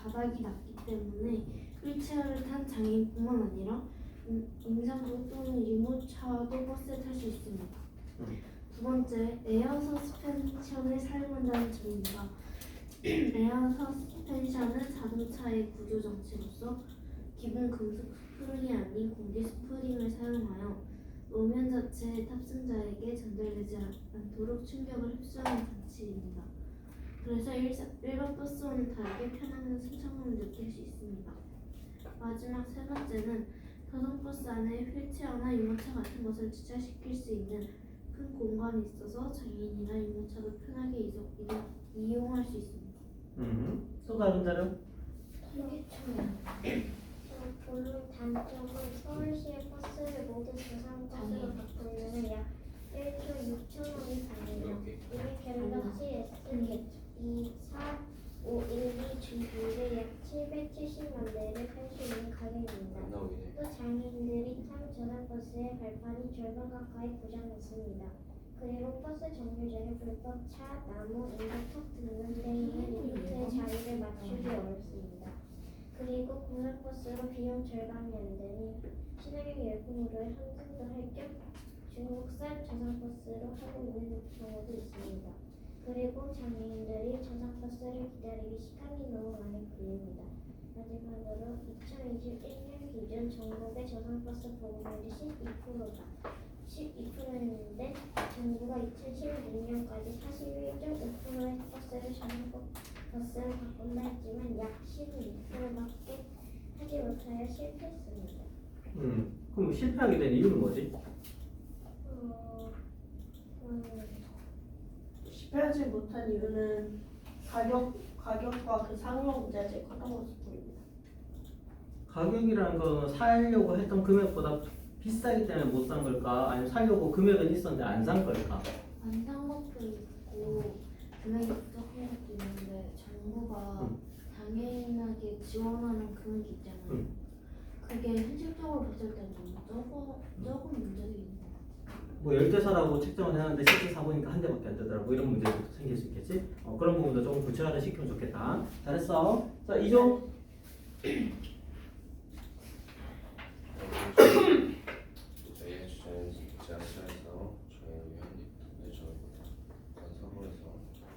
Speaker 1: 낮기 때문에 휠체어를 탄 장애인뿐만 아니라 임산부 또는 유모차도 버스에 탈 수 있습니다. 두 번째 에어 서스펜션을 사용한다는 점입니다. 에어 서스펜션은 자동차의 구조 장치로서 기본 금속 스프링이 아닌 공기 스프링을 사용하여 노면 자체의 탑승자에게 전달되지 않도록 충격을 흡수하는 장치입니다. 그래서 일반 버스와는 다르게 편안한 승차감을 느낄 수 있습니다. 마지막 세 번째는 저상버스 안에 휠체어나 유모차 같은 것을 주차시킬 수 있는 큰 공간이 있어서 장애인이나 유모차도 편하게 이용할 수 있습니다.
Speaker 2: 또 다른 자료?
Speaker 1: 통계청은 본론
Speaker 5: 단점은 서울시의 버스를 모두 저상버스로 바꾸면 약 1조 6천 원이 듭니다.
Speaker 4: 이렇게
Speaker 5: 이미 갤럭시 S2451이 주기를 약 770만 대를 팔 수 있는 가격입니다.
Speaker 4: 안 나오긴 해.
Speaker 5: 또 장애인들이 탄 저상버스의 발판이 절반 가까이 고장났습니다. 그리고 버스 정류장에 불법 차, 나무, 인덕턱 등은 때문에 리프트의 자리를 맞추기 어렵습니다. 그리고 공항버스로 비용 절감이 안 되니 신혼여행 열풍으로 환승도 할 겸 중국산 저상버스로 하고 있는 경우도 있습니다. 그리고 장애인들이 저상버스를 기다리기 시간이 너무 많이 걸립니다. 마지막으로 2021년 기준 전국의 저상버스 보급률이 12%였는데 정부가 2016년까지 41.5%의 버스를 저상버스로 바꾼다 했지만 약 12%밖에 하지 못하여 실패했습니다.
Speaker 2: 그럼 실패하게 된 이유는 뭐지?
Speaker 3: 실패하지 못한 이유는 가격과 그 상용 문제가 컸던 것으로 보입니다.
Speaker 2: 가격이라는 건 사려고 했던 금액보다 비싸기 때문에 못 산 걸까? 아니면 사려고 금액은 있었는데 안 산 걸까?
Speaker 1: 안 산 것도 있고 금액이 부족한 것도 있는데 정부가 장애인에게 지원하는 금액이 있잖아요. 그게 현실적으로 봤을 때는 조금 문제도 있는 것 같아요.
Speaker 2: 뭐 10대 사라고 책정을 해놨는데 실제 사보니까 한 대밖에 안 되더라고. 이런 문제도 생길 수 있겠지? 그런 부분도 조금 구체화를 시키면 좋겠다. 잘했어. 자, 이종.
Speaker 4: 저희의 주제는 지하철에서 저희는 위안리프트를 서울에서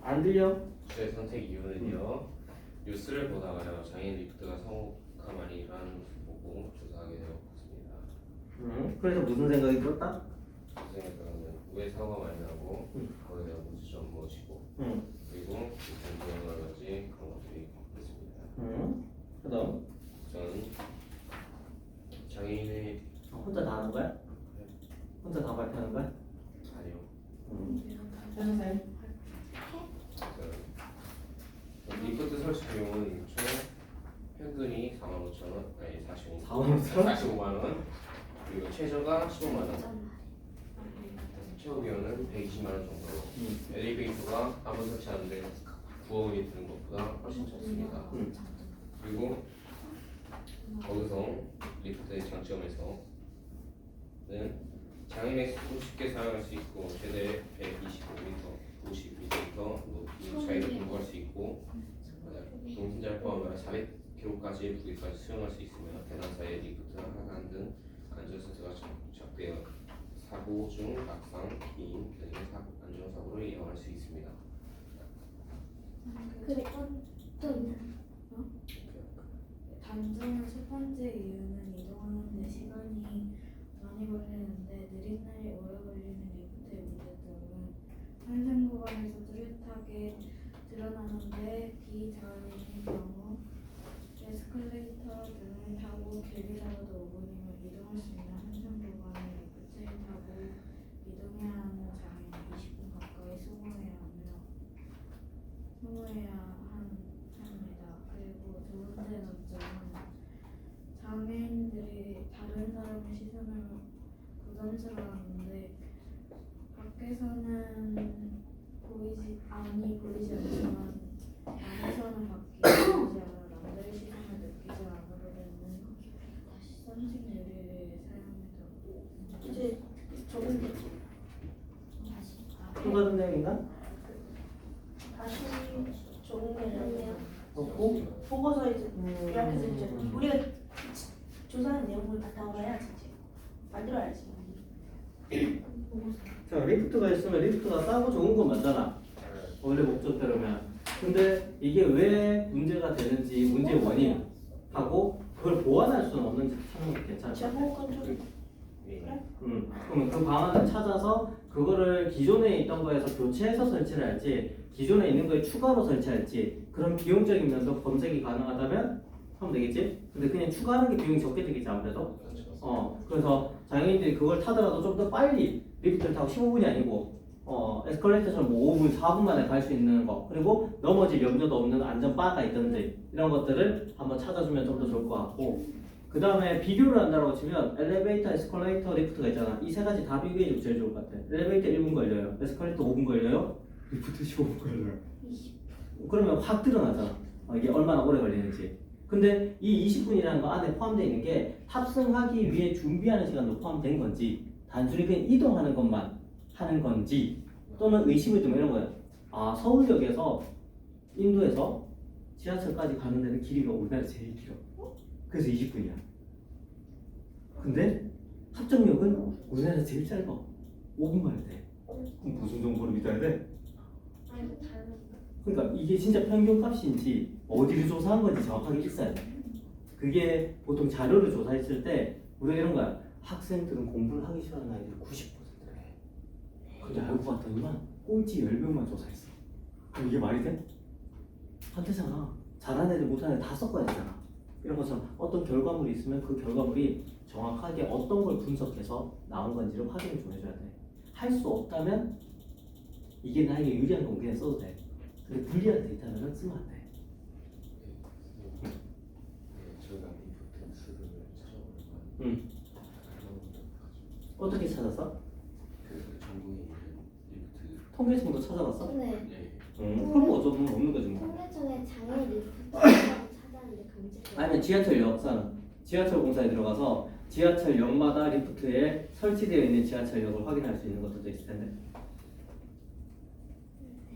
Speaker 2: 안 들려?
Speaker 4: 주제 선택 이유는요. 뉴스를 보다가요 장애인 리프트가 사고가 많이 일어나는 모습을 보고 조사하게 되었습니다.
Speaker 2: 그래서 무슨 생각이 들었다?
Speaker 4: 선생님은 왜 사고가 많이 나고 거기에 대한 문제점 무엇이고 그리고 무슨 여러 가지 그런 것들이 있습니다.
Speaker 2: 그다음
Speaker 4: 저는 장애인의
Speaker 2: 혼자 다 하는 거야? 혼자 다 발표하는 거야?
Speaker 4: 아니요.
Speaker 2: 선생님.
Speaker 4: 리프트 설치 비용은 총 평균이 45,000원, 아니
Speaker 2: 45,000원?
Speaker 4: 45만 원, 그리고 최저가 15만 원, 최고 비용은 120만 원 정도로. 엘리베이터가 아무 설치하는데 9억 원이 드는 것보다 훨씬 적습니다. 그리고 거기서 리프트의 장점에서는 장애인이 쉽게 사용할 수 있고 최대 125m, 50m 높이 차이를 공부할 수 있고 동승자를 포함하여 400kg까지의 무게까지 수용할 수 있으며 대상사의 리프트 하단 등 안전센서가 적되어 사고 중 낙상, 기인 등의 안전사고를 예방할 수 있습니다.
Speaker 5: 그리고 또
Speaker 6: 단점은 첫 번째 이유는 이동하는데 시간이 많이 걸리는데 느린 날이 오래 걸리는 리프트의 문제점은 환승 구간에서 뚜렷하게 드러나는데 비자연인 경우 에스컬레이터 등을 타고 길게라도 5분이면 이동할 수 있는 환승 구간에 리프트를 타고 이동해야 하는 장애인 20분 가까이 소모해야 합니다. 그리고 두 번째 단점은 장애인들이 다른 사람의 시선을 부담스러워하는데 밖에서는 보이지 않지만 안에서는 밖에 보이지 않아 남들의 시선을 느끼지 않으려 되는 썸씽 유리를 사용해서
Speaker 3: 이제 적은
Speaker 2: 또 다른 내용인가?
Speaker 3: 다시 적응되는
Speaker 2: 없고?
Speaker 3: 보고서 이제 요약해서 이제 우리가 조사한 내용을 바탕으로 해야지 이제 만들어야지.
Speaker 2: 자, 리프트가 있으면 리프트가 싸고 좋은 건 맞잖아. 원래 목적대로면. 근데 이게 왜 문제가 되는지 문제의 원인하고 그걸 보완할 수는 없는지 찾는 게 괜찮아.
Speaker 3: 제목은 좀
Speaker 2: 그러면 그 방안을 찾아서 그거를 기존에 있던 거에서 교체해서 설치를 할지 기존에 있는 거에 추가로 설치할지 그런 비용적인 면도 검색이 가능하다면 하면 되겠지? 근데 그냥 추가하는 게 비용이 적게 들겠지 아무래도. 그래서 장애인들이 그걸 타더라도 좀 더 빨리 리프트를 타고 15분이 아니고 에스컬레이터처럼 뭐 5분, 4분 만에 갈 수 있는 거 그리고 넘어질 염려도 없는 안전바가 있던지 이런 것들을 한번 찾아주면 좀 더 좋을 것 같고 그 다음에 비교를 한다고 치면 엘리베이터, 에스컬레이터, 리프트가 있잖아. 이 세 가지 다 비교해주면 제일 좋을 것 같아. 엘리베이터 1분 걸려요. 에스컬레이터 5분 걸려요. 리프트 15분 걸려요. 그러면 확 드러나잖아. 이게 얼마나 오래 걸리는지. 근데 이 20분이라는 거 안에 포함되어 있는 게 탑승하기 위해 준비하는 시간도 포함된 건지 단순히 그냥 이동하는 것만 하는 건지 또는 의심이 좀 이런 거예요. 아, 서울역에서 인도에서 지하철까지 가는 데는 길이가 우리나라 제일 길어. 그래서 20분이야. 근데 합정역은 우리나라 제일 짧아. 5분 가야 돼. 그럼 무슨 정보를 믿어야 돼?
Speaker 5: 아니 다른
Speaker 2: 그러니까 이게 진짜 평균 값인지 어디를 조사한 건지 정확하게 있어야 돼. 그게 보통 자료를 조사했을 때 우리가 이런 거야. 학생들은 공부를 하기 싫어하는 아이들이 90%래. 근데 알고 봤더니만 꼴찌 10명만 조사했어. 그럼 이게 말이 돼? 안 되잖아. 잘하는 애들 못하는 애들 다 섞어야 되잖아. 이런 것처럼 어떤 결과물이 있으면 그 결과물이 정확하게 어떤 걸 분석해서 나온 건지를 확인을 좀 해줘야 돼. 할 수 없다면 이게 나에게 유리한 건 그냥 써도 돼. 근데 불리한 데이터는 쓰면 안 돼.
Speaker 4: 저희가 리프트 수를 찾아보니까
Speaker 2: 응. 어떻게 찾았어?
Speaker 4: 그 전국에 있는 리프트
Speaker 2: 통계청도 찾아봤어?
Speaker 5: 네.
Speaker 4: 네.
Speaker 2: 그럼 어쩌면 없는 거지 뭐.
Speaker 5: 통계청에 장애 리프트라고 찾았는데 검색.
Speaker 2: 아니면 지하철역사는 지하철 공사에 들어가서 지하철역마다 리프트에 설치되어 있는 지하철역을 확인할 수 있는 것도 있을 텐데.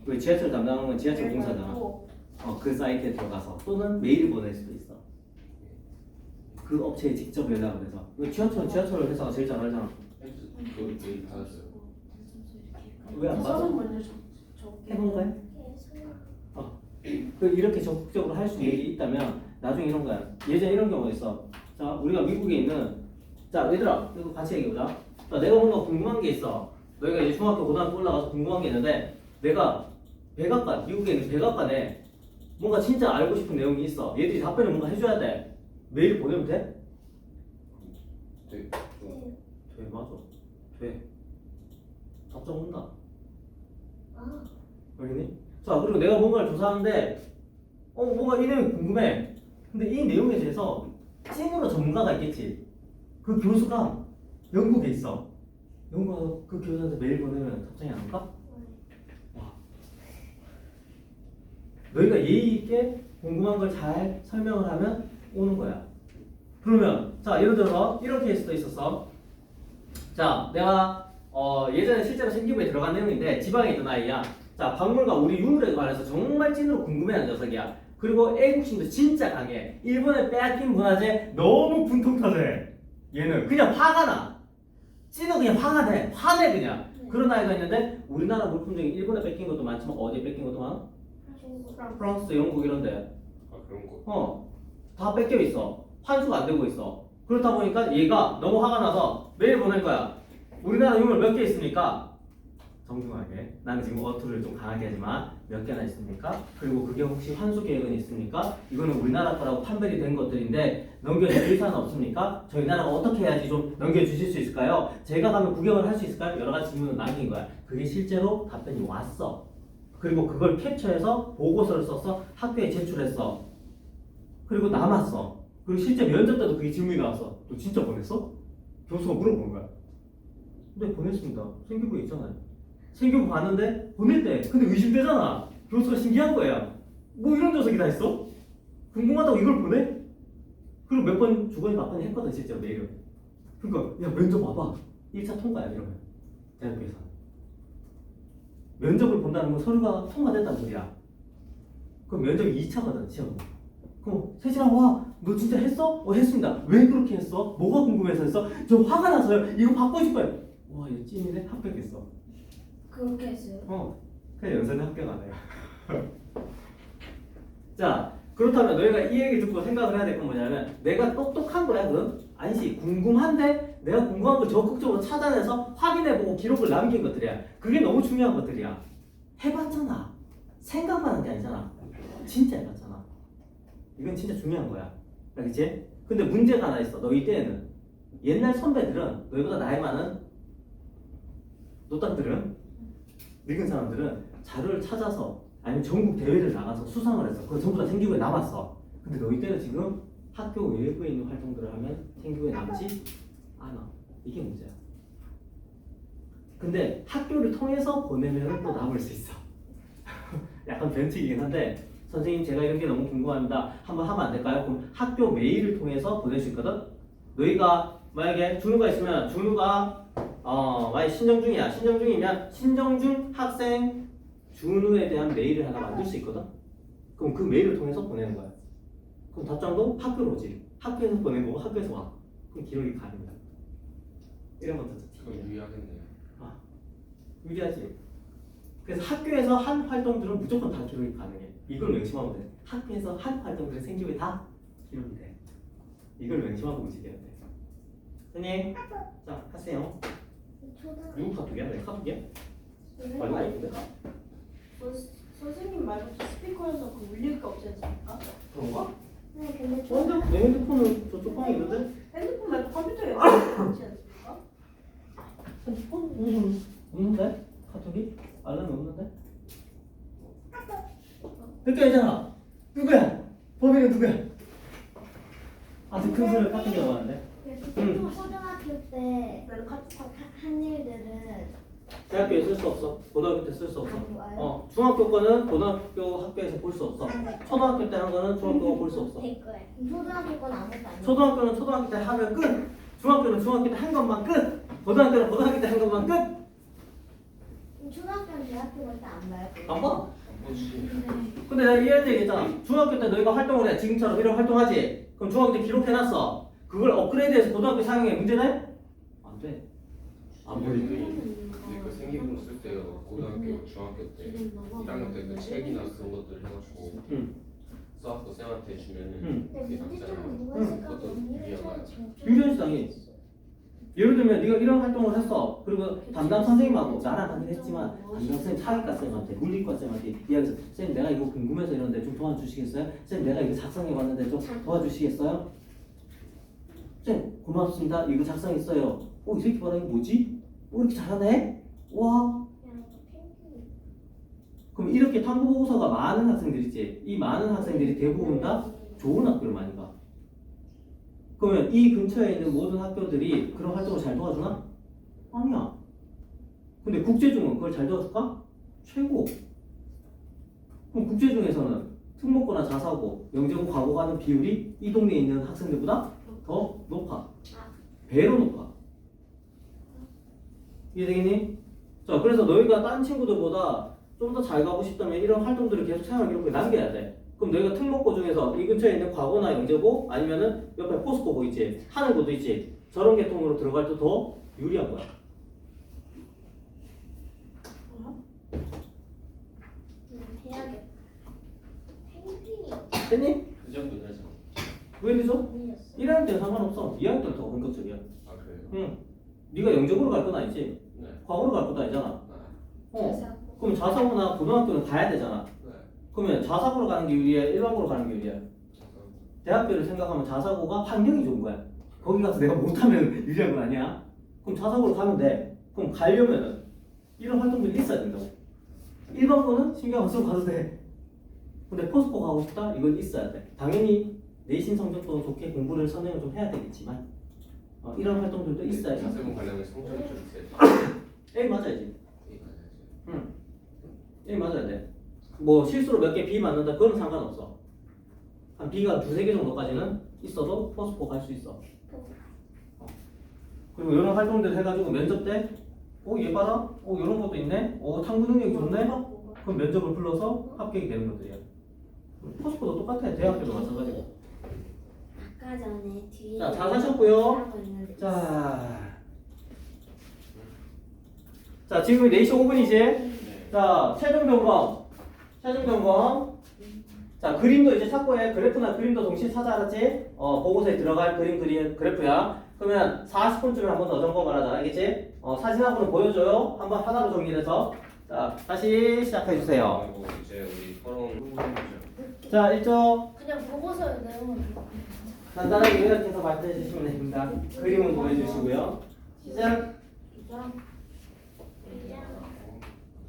Speaker 2: 그 지하철 담당하는 건 지하철 공사잖아. 그 사이트에 들어가서 또는 메일을 보낼 수도 있어. 그 업체에 직접 연락을 해서. 지하철 회사가 제일 잘 알잖아.
Speaker 4: 그 메일 받았어요.
Speaker 2: 왜 안 받아?
Speaker 3: 써서 먼저 적게
Speaker 2: 해본 거야? 이렇게 적극적으로 할 수 있는 게 있다면 나중에 이런 거야. 예전에 이런 경우가 있어. 자, 우리가 미국에 있는 자, 얘들아, 이거 같이 얘기해보자. 자, 내가 뭔가 궁금한 게 있어. 너희가 이제 중학교, 고등학교 올라가서 궁금한 게 있는데 내가 백악관, 미국에 있는 백악관에 뭔가 진짜 알고 싶은 내용이 있어. 얘들이 답변을 뭔가 해줘야 돼. 메일 보내면 돼?
Speaker 4: 네.
Speaker 2: 돼, 맞아. 돼. 답장 온다.
Speaker 5: 아,
Speaker 2: 알겠니? 자, 그리고 내가 뭔가를 조사하는데 뭔가 이 내용이 궁금해. 근데 이 내용에 대해서 찐으로 전문가가 있겠지. 그 교수가 영국에 있어. 영국에서 그 교수한테 메일 보내면 답장이 안 가? 와. 너희가 예의 있게 궁금한 걸 잘 설명을 하면 오는 거야. 그러면 자, 예를 들어서 이런 케이스도 있었어. 자, 내가 예전에 실제로 생기부에 들어간 내용인데 지방에 있던 아이야. 자, 박물관 우리 유물에 관해서 정말 찐으로 궁금해하는 녀석이야. 그리고 애국심도 진짜 강해. 일본의 빼앗긴 문화재 너무 분통 터져. 얘는 그냥 화가 나. 찐은 그냥 화가 돼. 화내 그냥. 그런 아이가 있는데 우리나라 물품 중에 일본에 뺏긴 것도 많지만 어디에 뺏긴 것도 많아? 프랑스, 영국 이런데.
Speaker 4: 아 그런 거.
Speaker 2: 다 뺏겨 있어. 환수가 안 되고 있어. 그렇다 보니까 얘가 너무 화가 나서 메일 보낼 거야. 우리나라 유물 몇 개 있습니까? 정중하게. 나는 지금 어투를 좀 강하게 하지만 몇 개나 있습니까? 그리고 그게 혹시 환수 계획은 있습니까? 이거는 우리나라 거라고 판별이 된 것들인데 넘겨줄 의사는 없습니까? 저희 나라가 어떻게 해야지 좀 넘겨주실 수 있을까요? 제가 가면 구경을 할 수 있을까요? 여러 가지 질문을 남긴 거야. 그게 실제로 답변이 왔어. 그리고 그걸 캡처해서 보고서를 써서 학교에 제출했어. 그리고 남았어. 그리고 실제 면접 때도 그게 질문이 나왔어. 너 진짜 보냈어? 교수가 물어보는 거야. 네, 보냈습니다. 생기부에 있잖아요. 생기부 봤는데 보낼 때 근데 의심되잖아. 교수가 신기한 거야. 뭐 이런 녀석이 다 있어? 궁금하다고 이걸 보내? 그리고 몇 번 주거니 받거니 했거든 실제로 메일을. 그러니까 야 면접 와봐. 1차 통과야 이러면 대학교에서. 면접을 본다는 건 서류가 통과됐다는 소리야. 그럼 면접이 2차거든 시험. 그럼 세진아 와, 너 진짜 했어? 했습니다. 왜 그렇게 했어? 뭐가 궁금해서 했어? 저 화가 나서요. 이거 바꿔줄 거예요. 와, 얘 찐이네. 합격했어.
Speaker 5: 그렇게 했어요?
Speaker 2: 그냥 연세는 합격 안 해요. 자, 그렇다면 너희가 이 얘기 듣고 생각을 해야 될 건 뭐냐면 내가 똑똑한 거야 그럼? 아니지. 궁금한데 내가 궁금한 걸 적극적으로 찾아내서 확인해보고 기록을 남긴 것들이야. 그게 너무 중요한 것들이야. 해봤잖아. 생각만 한 게 아니잖아. 진짜 해봤잖아. 이건 진짜 중요한 거야. 알겠지? 근데 문제가 하나 있어. 너희 때에는 옛날 선배들은 너희보다 나이 많은 노땅들은 늙은 사람들은 자료를 찾아서 아니면 전국 대회를 나가서 수상을 했어. 그거 전부 다 생기부에 남았어. 근데 너희 때는 지금 학교 외부에 있는 활동들을 하면 생기부에 남지 않아. 이게 문제야. 근데 학교를 통해서 보내면 또 남을 수 있어. 약간 변칙이긴 한데 선생님 제가 이런 게 너무 궁금합니다. 한번 하면 안 될까요? 그럼 학교 메일을 통해서 보낼 수 있거든? 너희가 만약에 준우가 있으면 준우가 만약 신정 중이야. 신정 중이면 신정 중 학생 준우에 대한 메일을 하나 만들 수 있거든? 그럼 그 메일을 통해서 보내는 거야. 그럼 답장도 학교로 오지. 학교에서 보낸 거고 학교에서 와. 그럼 기록이 가능해. 이런 것도
Speaker 4: 그럼 유의하겠네요.
Speaker 2: 유리하지. 그래서 학교에서 한 활동들은 무조건 다 기록이 가능해. 이걸 명심하면 돼. 학교에서 한 활동들은 생기부에 다 기록이 돼. 이걸 명심하고 움직여야 돼. 선생님, 자 하세요. 누구 카톡이야? 내 카톡이야? 말도 안 했는데?
Speaker 3: 선생님 말고 스피커에서 그 울릴 거 없지 않습니까?
Speaker 2: 그런가?
Speaker 5: 네, 근데
Speaker 2: 내 핸드폰은 저쪽 방에 있는데?
Speaker 3: 핸드폰 말고 컴퓨터에 없지 않습니까?
Speaker 2: 핸드폰? 없는데? 카톡이? 알람이 없는데? 헷갈리잖아. 누구야? 범인은 누구야? 아주 큰 소리를 카톡이 나왔는데?
Speaker 5: 초등학교 때
Speaker 3: 나는 카톡
Speaker 5: 한 일들은
Speaker 2: 대학교에 쓸 수 없어. 고등학교 때 쓸 수 없어.
Speaker 5: 안 와요?
Speaker 2: 중학교 거는 고등학교 학교에서 볼 수 없어. 초등학교 때 한 거는 중학교가 볼 수 없어.
Speaker 5: 될 거예요. 초등학교 건 아무것도 안 돼.
Speaker 2: 초등학교는 초등학교 때 하면 끝. 중학교는 중학교 때 한 것만 끝. 고등학교는 고등학교 때 한 것만 끝.
Speaker 5: 초등학교는 대학교 갈 때 안 봐요.
Speaker 2: 안 봐?
Speaker 4: 뭐지?
Speaker 2: 근데 내가 이런 얘기 했잖아. 중학교 때 너희가 활동을 해. 지금처럼 이런 활동하지. 그럼 중학교 때 기록해놨어. 그걸 업그레이드해서 고등학교 사용해. 문제네? 안 돼. 안 돼.
Speaker 4: 근데 그 생기부로 쓸 때요. 고등학교, 중학교 때 1학년 때 그 책이나 그런 것들 해가지고 써갖고 쌤한테 주면은
Speaker 5: 근데
Speaker 4: 그게
Speaker 5: 문제점은
Speaker 4: 남잖아요.
Speaker 5: 누가 있을까?
Speaker 4: 그것도 유리한
Speaker 2: 유리한 수당이. 예를 들면 네가 이런 활동을 했어. 그리고 담당 선생님하고 나랑 하긴 했지만 담당 선생님 사회과 쌤한테 물리과 쌤한테 이야기해서 쌤 내가 이거 궁금해서 이런데 좀 도와주시겠어요? 쌤 내가 이거 작성해봤는데 좀 도와주시겠어요? 쌤 고맙습니다. 이거 작성했어요. 이 새끼 봐라 이거 뭐지? 이렇게 잘하네? 와. 그럼 이렇게 탐구보고서가 많은 학생들 있지. 이 많은 학생들이 대부분 다 좋은 학교를 많이 가. 그러면 이 근처에 있는 모든 학교들이 그런 활동을 잘 도와주나? 아니야. 근데 국제중은 그걸 잘 도와줄까? 최고. 그럼 국제중에서는 특목고나 자사고, 영재고, 과고 가는 비율이 이 동네에 있는 학생들보다 더 높아. 배로 높아. 이해되겠니? 자, 그래서 너희가 딴 친구들보다 좀 더 잘 가고 싶다면 이런 활동들을 계속 생활 기록부에 남겨야 돼. 그럼 너희가 특목고 중에서 이 근처에 있는 과고나 영재고 아니면은 옆에 포스코고 있지, 하늘고도 있지. 저런 계통으로 들어갈 때 더 유리한 거야.
Speaker 5: 해야겠다. 펭귄이
Speaker 2: 됐니?
Speaker 4: 그 정도는 하죠.
Speaker 2: 왜 늦어?
Speaker 5: 아니었어.
Speaker 2: 1학년 때는 상관없어. 2학년 때는 더 본격적이야.
Speaker 4: 아 그래요?
Speaker 2: 응. 네가 영재고로 갈 건 아니지.
Speaker 4: 네.
Speaker 2: 과고로 갈 것도 아니잖아.
Speaker 4: 아,
Speaker 2: 그럼 자사고나 고등학교는 가야 되잖아.
Speaker 4: 네.
Speaker 2: 그러면 자사고로 가는 게 유리해? 일반고로 가는 게 유리해? 대학교를 생각하면 자사고가 환경이 좋은 거야. 거기 가서 내가 못하면 유리한 건 아니야. 그럼 자사고로 가면 돼. 그럼 가려면은 이런 활동들이 있어야 된다고. 일반고는 신경 안 쓰고 가도 돼. 근데 포스코 가고 싶다? 이건 있어야 돼. 당연히 내신 성적도 좋게 공부를 선행을 좀 해야 되겠지만 이런 활동들도 있어야지.
Speaker 4: 자세본 관련된 성적이 좀 있어야지.
Speaker 2: A 맞아야지.
Speaker 4: 예, 맞아야지.
Speaker 2: 응. A 맞아야 돼. 뭐 실수로 몇 개 B 맞는다 그건 상관없어. 한 B가 두세 개 정도까지는 있어도 포스코 갈 수 있어. 그리고 이런 활동들 해가지고 면접 때 얘 봐라? 이런 것도 있네? 탐구 능력이 좋네? 그럼 면접을 불러서 합격이 되는 것들이야. 포스코도 똑같아. 대학교도 마찬가지고.
Speaker 5: 아까 전에 뒤에
Speaker 2: 자, 다 하셨고요.
Speaker 5: 하고 있는데
Speaker 2: 자, 지금 4시 5분이지?
Speaker 4: 네.
Speaker 2: 자, 최종 점검. 최종 점검. 자, 그림도 이제 찾고 해. 그래프나 그림도 동시에 찾아, 알았지? 보고서에 들어갈 그래프야. 그러면 40분쯤에 한 번 더 점검을 하자. 알겠지? 사진하고는 보여줘요. 한번 하나로 정리해서. 자, 다시 시작해주세요.
Speaker 4: 그리고 이제 우리 토론 해보죠.
Speaker 2: 자, 1조.
Speaker 1: 그냥 보고서 내용을
Speaker 2: 간단하게 요약해서 말씀해 주시면 됩니다. 그림은 보여주시고요. 시작.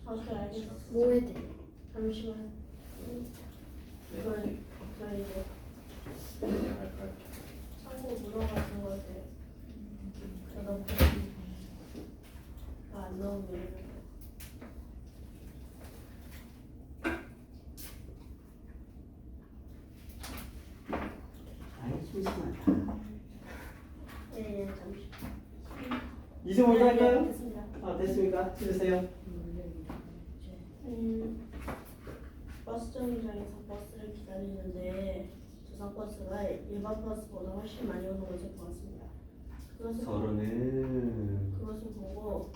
Speaker 3: 사실 알겠어.
Speaker 5: 뭐 해야 돼?
Speaker 3: 잠시만. 이걸 이제
Speaker 4: 시작할까요?
Speaker 3: 죄송합니다. 네, 잠시.
Speaker 2: 25도 할까요?
Speaker 3: 됐습니다.
Speaker 2: 아 됐습니까? 찍으세요.
Speaker 3: 버스 정류장에서 버스를 기다리는데 조선 버스가 일반 버스보다 훨씬 많이 오는 것을 보았습니다. 그것을 보고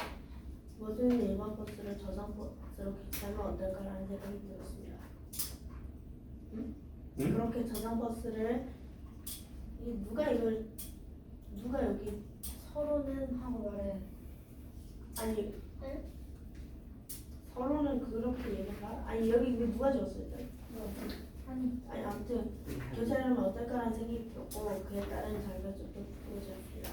Speaker 3: 모든 일반 버스를 저선 버스로 교체하면 어떨까라는 생각이 들었습니다. 그렇게 저선 버스를 누가 여기
Speaker 1: 서로는 하고 말해.
Speaker 3: 아니 서로는 그렇게 얘기가 아니 여기 이거 누가 적었어요? 아니 아무튼 교체하면 어떨까라는 생각이 들었고 그에 따른 자료적도 부족했습니다.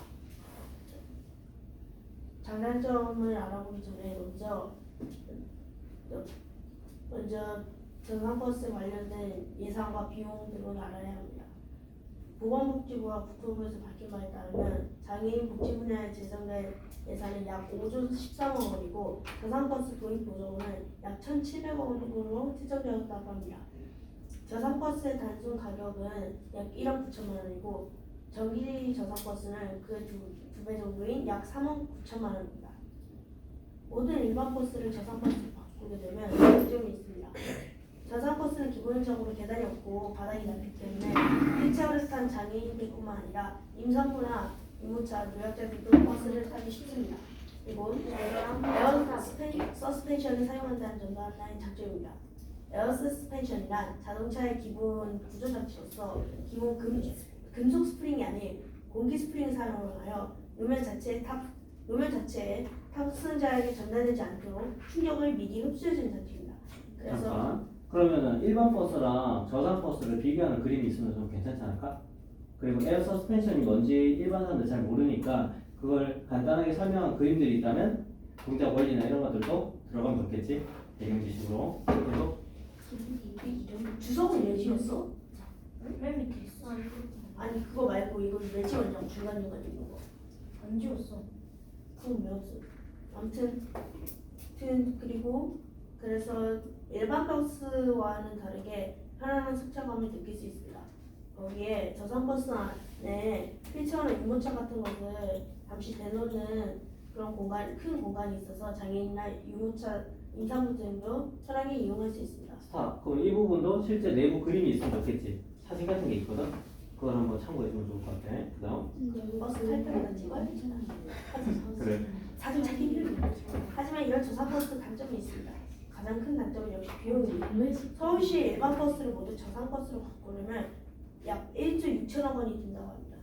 Speaker 3: 장단점을 알아보기 전에 먼저 저상버스 관련된 예산과 비용 등을 알아야 합니다. 보건복지부와 국토부에서 밝힌 바에 따르면 장애인 복지 분야에 제정된 예산은 약 5조 13억 원이고 저상버스 도입 보조금은 약 1,700억 원으로 책정되었다고 합니다. 저상버스의 단순 가격은 약 1억 9천만 원이고 전기 저상버스는 그 두 배 정도인 약 3억 9천만 원입니다. 모든 일반 버스를 저상버스로 바꾸게 되면 장점이 있습니다. 저상버스는 기본적으로 계단이 없고 바닥이 낮기 때문에 휠체어를 탄 장애인들뿐만 아니라 임산부나 유모차, 노약자들도 버스를 타기 쉽습니다. 그리고 에어 서스펜션을 사용한다는 점도 하나의 장점입니다. 에어 서스펜션이란 자동차의 기본 구조 장치로서 기본 금속 스프링이 아닌 공기 스프링을 사용하여 노면 자체에 탑승자에게 전달되지 않도록 충격을 미리 흡수해주는 장치입니다. 그래서
Speaker 2: 잠깐. 그러면은 일반 버스랑 저상 버스를 비교하는 그림이 있으면 좀 괜찮지 않을까? 그리고 에어 서스펜션이 뭔지 일반 사람들 잘 모르니까 그걸 간단하게 설명한 그림들이 있다면 동작 원리나 이런 것들도 들어가면 좋겠지? 배경 지식으로. 그리고
Speaker 3: 주석은 왜 지웠어?
Speaker 1: 맨 밑에 있어.
Speaker 3: 아니 그거 말고 이거 왜 지웠냐고 중간중간 있는 거.
Speaker 1: 안 지웠어.
Speaker 3: 그건 왜 없어? 아무튼 그리고 그래서 일반 버스와는 다르게 편안한 승차감을 느낄 수 있습니다. 거기에 저상버스 안에 휠체어나 유모차 같은 것을 잠시 대놓는 그런 큰 공간이 있어서 장애인이나 유모차, 임산부 등도 편하게 이용할 수 있습니다.
Speaker 2: 스탑. 그럼 이 부분도 실제 내부 그림이 있으면 좋겠지? 사진 같은 게 있거든? 그걸 한번 참고해주면 좋을 것 같아. 그 다음.
Speaker 3: 버스 탈 때마다 찍어야 되잖아.
Speaker 2: 그래.
Speaker 3: 사진 찾기 힘들다. 하지만 이런 저상버스 단점이 있습니다. 가장 큰 단점은 역시 비용입니다. 서울시 일반 버스를 모두 저상버스로 바꾸려면 약 1조 6천억 원이 든다고 합니다.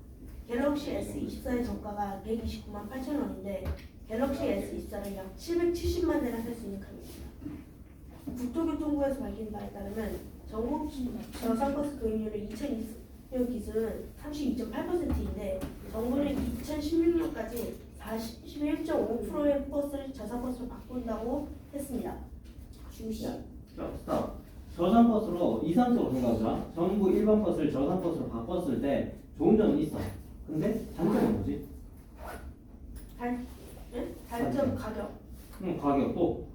Speaker 3: 갤럭시 S24의 정가가 129만 8천 원인데 갤럭시 S24는 약 770만 대나 살 수 있는 가격입니다. 국토교통부에서 밝힌 바에 따르면 전국 저상버스 도입률은 2020년 기준은 32.8%인데 정부는 2016년까지 41.5%의 버스를 저상버스로 바꾼다고 했습니다.
Speaker 2: 자, 스탑. 저상 버스로 이상적으로 생각하자. 전부 일반 버스를 저상 버스로 바꿨을 때 좋은 점은 있어. 근데 단점은 뭐지?
Speaker 3: 단점 가격.
Speaker 2: 가격도.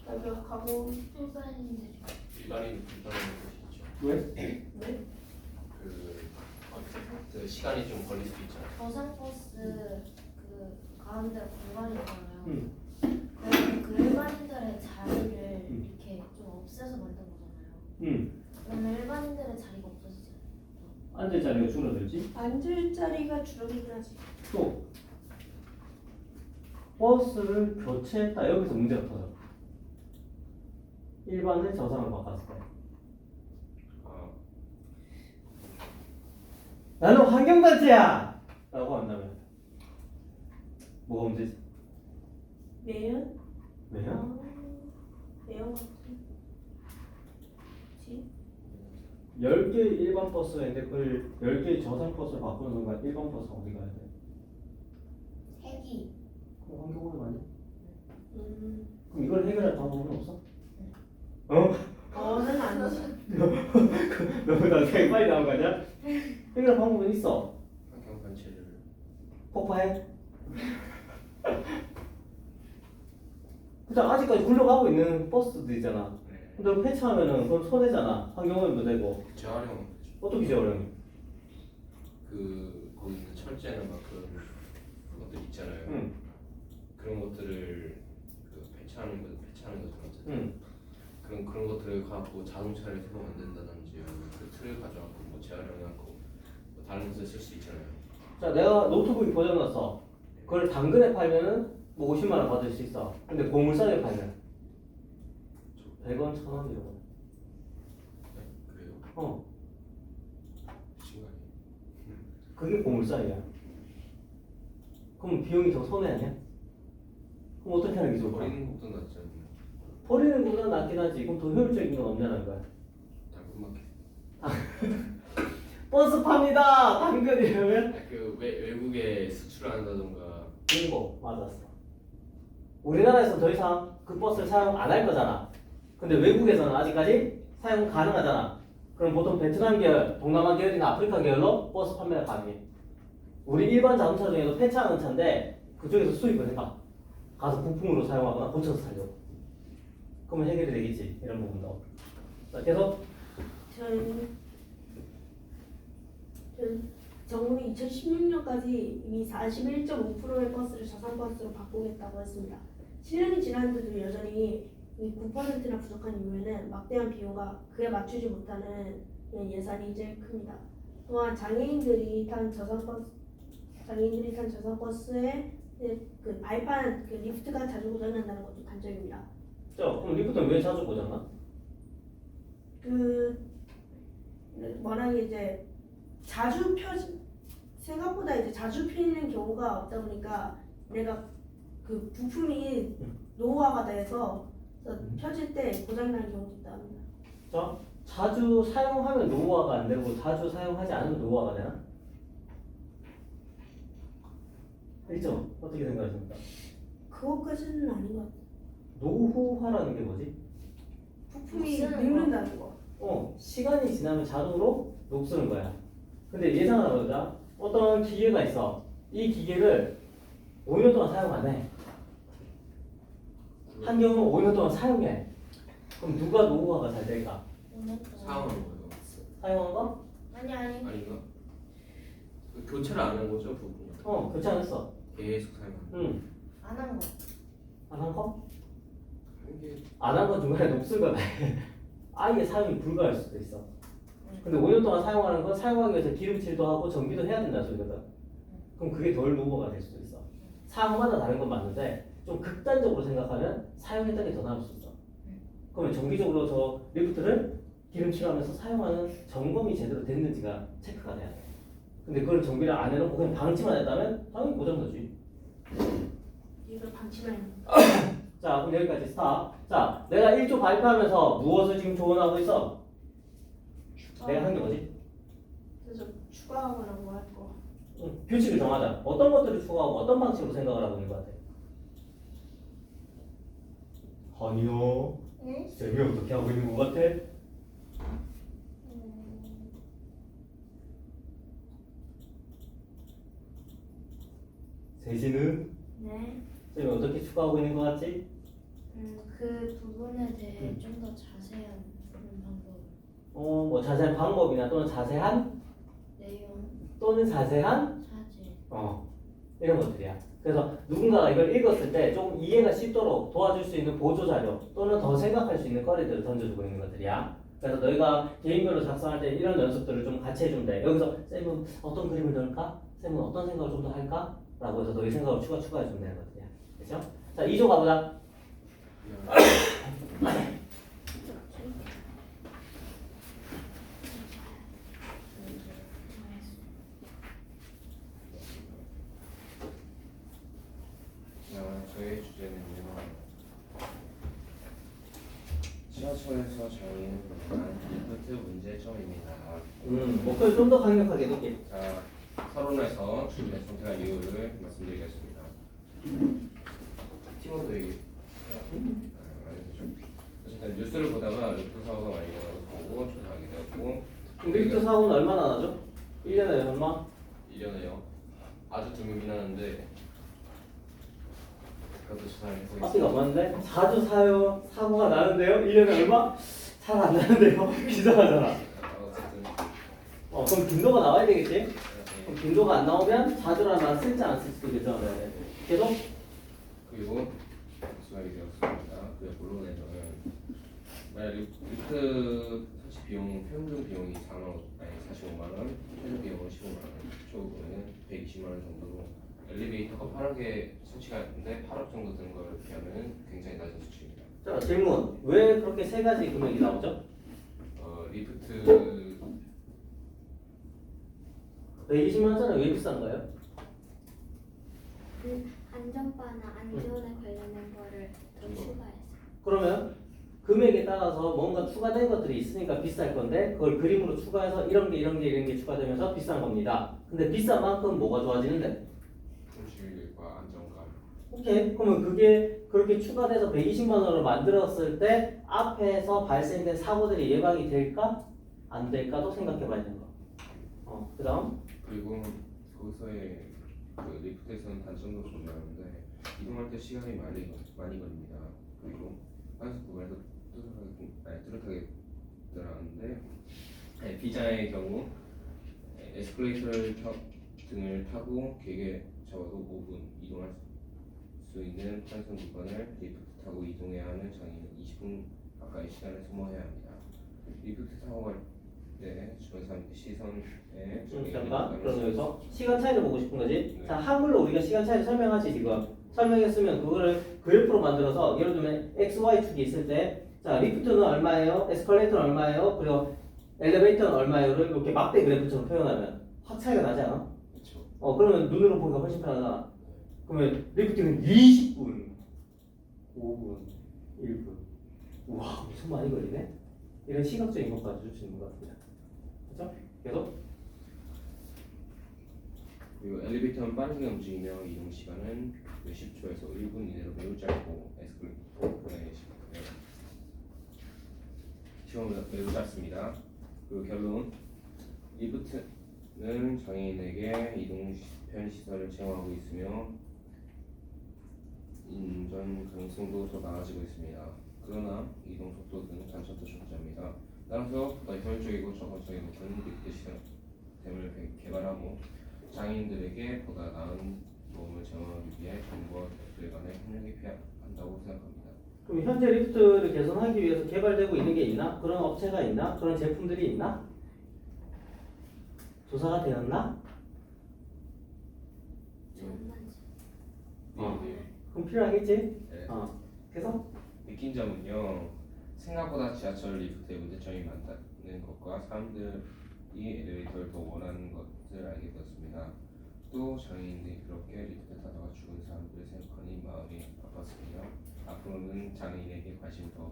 Speaker 3: 가격하고
Speaker 1: 일반인들이.
Speaker 4: 일반인 불편한 것이 있죠.
Speaker 2: 왜?
Speaker 3: 왜?
Speaker 4: 그 시간이 좀 걸릴 수 있잖아요.
Speaker 1: 저상버스 그 가운데 공간이잖아요.
Speaker 2: 응.
Speaker 1: 그래서 그 일반인들의 자리를 이렇게 좀 없애서 만든 거잖아요. 그러면 일반인들의 자리가 없어지잖아요.
Speaker 2: 앉을 자리가 줄어들지.
Speaker 3: 앉을 자리가 줄어들긴 하지.
Speaker 2: 또 버스를 교체했다. 여기서 문제가 터져. 일반을 저상을 바꿨을 때.
Speaker 4: 아,
Speaker 2: 나는 환경단체야! 라고 한다면 뭐가 문제지?
Speaker 3: 매연?
Speaker 2: 왜요?
Speaker 3: 매연 같은. 그치?
Speaker 2: 10개 일반 버스인데 그걸 10개의 저상 버스로 바꾸는 순간 일반 버스가 어디 가야 돼?
Speaker 1: 핵이.
Speaker 2: 그럼 환경오염 아니야? 그럼 이걸 해결할 방법은 없어?
Speaker 3: 저는 아니지.
Speaker 2: 너무 나중에 빨리 나온 거 아니야? 해결할 방법은 있어.
Speaker 4: 환경단체를
Speaker 2: 폭파해? 그냥 아직까지 굴러가고 있는 버스들 있잖아. 근데 폐차하면은 그건 손해잖아. 환경오염도 되고.
Speaker 4: 재활용은 되죠.
Speaker 2: 어떻게 재활용해?
Speaker 4: 거기 있는 철제나 막 그런 것들 있잖아요. 그런 것들을 배치하는 거죠. 그런 것들을 갖고 자동차를 새로 만든다든지 그 틀을 가져갖고 뭐 재활용해갖고 뭐 다른 곳에 쓸 수 있잖아요.
Speaker 2: 자, 내가 노트북이 고장났어. 그걸 당근에 팔면은 뭐 50만 원 받을 수 있어. 근데 보물상에 팔면 100원, 1000원 이러고.
Speaker 4: 네? 그래요? 신기하네.
Speaker 2: 그게 보물상이야. 그럼 비용이 더 손해 아니야? 그럼 어떻게 하는 게 좋을까?
Speaker 4: 버리는 것도 낫지 않나요?
Speaker 2: 버리는 것보다 낫긴 하지. 그럼 더 효율적인 건 없냐는 거야.
Speaker 4: 당근마켓.
Speaker 2: 버스 팝니다. 당근 이러면
Speaker 4: 외국에 수출한다던가.
Speaker 2: 빙고 맞았어. 우리나라에서는 더 이상 그 버스를 사용 안 할 거잖아. 근데 외국에서는 아직까지 사용 가능하잖아. 그럼 보통 베트남 계열, 동남아 계열이나 아프리카 계열로 버스 판매가 가능해. 우리 일반 자동차 중에도 폐차하는 차인데 그쪽에서 수입을 해가. 가서 부품으로 사용하거나 고쳐서 살려고. 그러면 해결이 되겠지. 이런 부분도. 자, 계속.
Speaker 3: 정부는 2016년까지 이미 41.5%의 버스를 저상버스로 바꾸겠다고 했습니다. 7년이 지났는데도 여전히 이 9%나 부족한 이유에는 막대한 비용과 그에 맞추지 못하는 예산이 제일 큽니다. 또한 장애인들이 탄 저상버스에 그 발판 그 리프트가 자주 고장난다는 것도 단점입니다.
Speaker 2: 자, 그럼 리프트는 왜 자주 고장나?
Speaker 3: 워낙에 이제 생각보다 이제 자주 펴지는 경우가 없다 보니까 내가 그 부품이 노후화가 돼서 펴질 때 고장나는 경우도 있다 합니다.
Speaker 2: 자, 자주 사용하면 노후화가 안 되고 자주 사용하지 않으면 노후화가 되나? 알죠? 어떻게 생각하십니까?
Speaker 3: 그것까지는 아닌 것 같아요.
Speaker 2: 노후화라는 게 뭐지?
Speaker 3: 부품이
Speaker 1: 녹슬는
Speaker 3: 늙는다는 거.
Speaker 2: 시간이 지나면 자동으로 녹슬는 거야. 근데 예상하나 보자. 어떤 기계가 있어. 이 기계를 5년 동안 사용 안 해. 한 경우는 5년 동안 사용해. 그럼 누가 노후화가 잘 될까?
Speaker 4: 사용하는 거예요.
Speaker 2: 사용한 거?
Speaker 1: 아니
Speaker 4: 아닌가? 교체를 안 한 거죠, 부분.
Speaker 2: 그렇지 않았어.
Speaker 4: 계속 사용하는.
Speaker 2: 응.
Speaker 1: 안 한 거.
Speaker 2: 안 한 거?
Speaker 4: 게
Speaker 2: 안 한 건 중간에 녹슬 거야. 아예 사용이 불가할 수도 있어. 근데 5년 동안 사용하는 건 사용하기 위해서 기름칠도 하고 정비도 해야 된다는 소리거든. 그럼 그게 덜 노후화가 될 수도 있어. 사용마다 다른 건 맞는데 좀 극단적으로 생각하면 사용했던 게 더 나을 수 있어. 그러면 정기적으로 저 리프트를 기름칠하면서 사용하는 점검이 제대로 됐는지가 체크가 돼야 돼. 근데 그걸 정비를 안 해놓고 그냥 방치만 했다면 당연히 고장나지.
Speaker 3: 이걸 방치만
Speaker 2: 자, 그럼 여기까지 스탑. 자, 내가 1조 발표하면서 무엇을 지금 조언하고 있어? 내가 한 게 뭐지?
Speaker 3: 그래서 추가하거나 뭐 할 거.
Speaker 2: 규칙을 정하자. 어떤 것들을 추가하고 어떤 방식으로 생각을 하고 있는 것 같아? 아니요.
Speaker 1: 응?
Speaker 2: 쌤이 어떻게 하고 있는 것 같아? 세진은?
Speaker 1: 네.
Speaker 2: 쌤이 어떻게 추가하고 있는 것 같지?
Speaker 1: 그 부분에 대해 좀 더 자세한 방법.
Speaker 2: 뭐 자세한 방법이나 또는 자세한
Speaker 1: 내용.
Speaker 2: 또는 자세한
Speaker 1: 사진.
Speaker 2: 이런 것들이야. 그래서 누군가가 이걸 읽었을 때 좀 이해가 쉽도록 도와줄 수 있는 보조 자료 또는 더 생각할 수 있는 거리들을 던져주고 있는 것들이야. 그래서 너희가 개인별로 작성할 때 이런 연습들을 좀 같이 해주면 돼. 여기서 쌤은 어떤 그림을 넣을까? 쌤은 어떤 생각을 좀 더 할까? 라고 해서 너희 생각을 추가해주면 되는 것들이야. 그렇죠? 자, 2조 가보자.
Speaker 4: 저의 주제는요. 지하철에서 저희는 리프트 문제점입니다.
Speaker 2: 목표를 좀 더 강력하게 놓게.
Speaker 4: 자, 서론에서 주변의 선택한 이유를 말씀드리겠습니다. 팀원들에게 어쨌든 뉴스를 보다가 리프트 사고가 많이 일어나서 보고 조사하게 되었고
Speaker 2: 리프트 사고는 얼마나 나죠? 1년에 얼마?
Speaker 4: 1년에요. 아주 드물긴 하는데 그것도 조사를 해보겠습니다.
Speaker 2: 앞뒤가 맞는데? 자주 사고가 나는데요? 1년에 얼마? 잘 안 나는데요? 이상하잖아.
Speaker 4: 어쨌든
Speaker 2: 그럼 빈도가 나와야 되겠지? 그럼 빈도가 안 나오면 자주라면 쓸지 안 쓸지도 결정을 해야 돼. 계속
Speaker 4: 그리고 수학이 되었습니다. 그 본론에서는 만약 리프트 설치 비용 평균 비용이 45만 원, 최저 비용은 15만 원, 총금액은 120만 원 정도로 엘리베이터가 8억에 설치가 됐는데 8억 정도 드는 걸 비하면 굉장히 낮은 수치입니다.
Speaker 2: 자 질문 왜 그렇게 세 가지 금액이 나오죠?
Speaker 4: 리프트
Speaker 2: 120만 원짜리 왜 비싼가요?
Speaker 5: 그 안전바나 안전에 관련된 거를 더 추가해서.
Speaker 2: 그러면 금액에 따라서 뭔가 추가된 것들이 있으니까 비쌀 건데 그걸 그림으로 추가해서 이런 게 추가되면서 비싼 겁니다. 근데 비싼 만큼 뭐가 좋아지는데?
Speaker 4: 품질과 안정감.
Speaker 2: 오케이. 그러면 그게 그렇게 추가돼서 120만 원으로 만들었을 때 앞에서 발생된 사고들이 예방이 될까? 안 될까도 생각해 봐야 되는 거. 그 다음
Speaker 4: 그리고 거기서의 그 리프트에서는 단점도 존재하는데 이동할 때 시간이 많이 걸립니다. 그리고 한수 구간에서 뚜렷하게 들어가는데 비자의 경우 에스컬레이터를 등을 타고 길게 적어도 5분 이동할 수 있는 환승 구간을 리프트 타고 이동해야 하는 장애인은 20분 가까이 시간을 소모해야 합니다. 리프트 타고 갈 때 주변 사람들 시선에
Speaker 2: 잠깐 그럼 여기서 시간 차이를 보고 싶은 거지.
Speaker 4: 네.
Speaker 2: 자 한글로 우리가 시간 차이를 설명하지 지금 설명했으면 그거를 그래프로 만들어서 예를 들면 x, y 축이 있을 때 자 리프트는 얼마예요? 에스컬레이터는 얼마예요? 그리고 엘리베이터는 얼마예요를 이렇게 막대 그래프처럼 표현하면 확 차이가 나지 않아?
Speaker 4: 그렇죠.
Speaker 2: 그러면 눈으로 보기가 훨씬 편하잖아. 그러면 리프트는 20분, 5분, 1분. 우와 엄청 많이 걸리네. 이런 시각적인 것까지 줄 수 있는 것 같습니다. 그렇죠? 계속.
Speaker 4: 그리고 엘리베이터는 빠르게 움직이며 이동 시간은 몇십 초에서 1분 이내로 매우 짧고 에스컬레이터의 시간은 매우 짧습니다. 그리고 결론 리프트는 장애인에게 이동 편 시설을 제공하고 있으며 인전 가능성도 더 나아지고 있습니다. 그러나 이동 속도 등 단점도 존재합니다. 따라서 더 효율적이고 적극적인 높은 리프트 시스템을 개발하고 장애인들에게 보다 나은 도움을 제공하기 위해 정부와 기업들 간의 협력이 필요한다고 생각합니다.
Speaker 2: 그럼 현재 리프트를 개선하기 위해서 개발되고 있는 게 있나? 그런 업체가 있나? 그런 제품들이 있나? 조사가 되었나? 그럼 필요하겠지?
Speaker 4: 네.
Speaker 2: 계속?
Speaker 4: 느낀 점은요, 생각보다 지하철 리프트에 문제점이 많다는 것과 사람들이 엘리베이터를 더 원하는 것을 알게 되었습니다. 또 장애인들이 그렇게 리프트 타다가 죽은 사람들을 생각하니 마음이 아팠습니다. 앞으로는 장애인에게 관심 더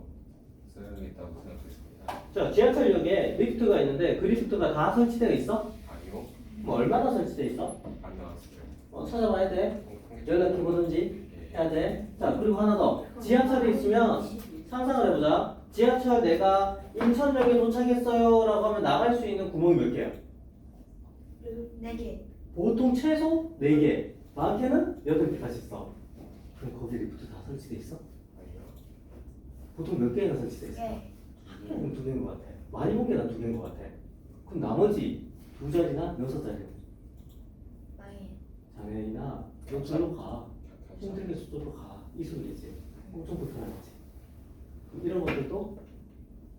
Speaker 4: 써야겠다고 생각했습니다.
Speaker 2: 자 지하철역에 리프트가 있는데 그 리프트가 다 설치되어 있어?
Speaker 4: 아니요,
Speaker 2: 뭐 얼마나 설치되어 있어?
Speaker 4: 안 나왔어요.
Speaker 2: 찾아봐야 돼. 연락해 보든지
Speaker 4: 예.
Speaker 2: 해야 돼. 자 그리고 하나 더. 지하철에 있으면 상상을 해보자. 지하철 내가 인천역에 도착했어요 라고 하면 나갈 수 있는 구멍이 몇 개야?
Speaker 3: 4개.
Speaker 2: 보통 최소 4개, 많게는 8개까지 있어. 그럼 거기 리프트 다 설치돼 있어?
Speaker 4: 아니요.
Speaker 2: 보통 몇 개나 설치돼 있어?
Speaker 1: 네.
Speaker 2: 그럼 2개인 것 같아. 많이 본 게 난 2개인 것 같아. 그럼 나머지 2자리나 6자리
Speaker 1: 망해.
Speaker 2: 장애인이나 너 절로 가. 힘들게 수도로 가. 이 소리지. 엄청 불편하지. 이런 것들도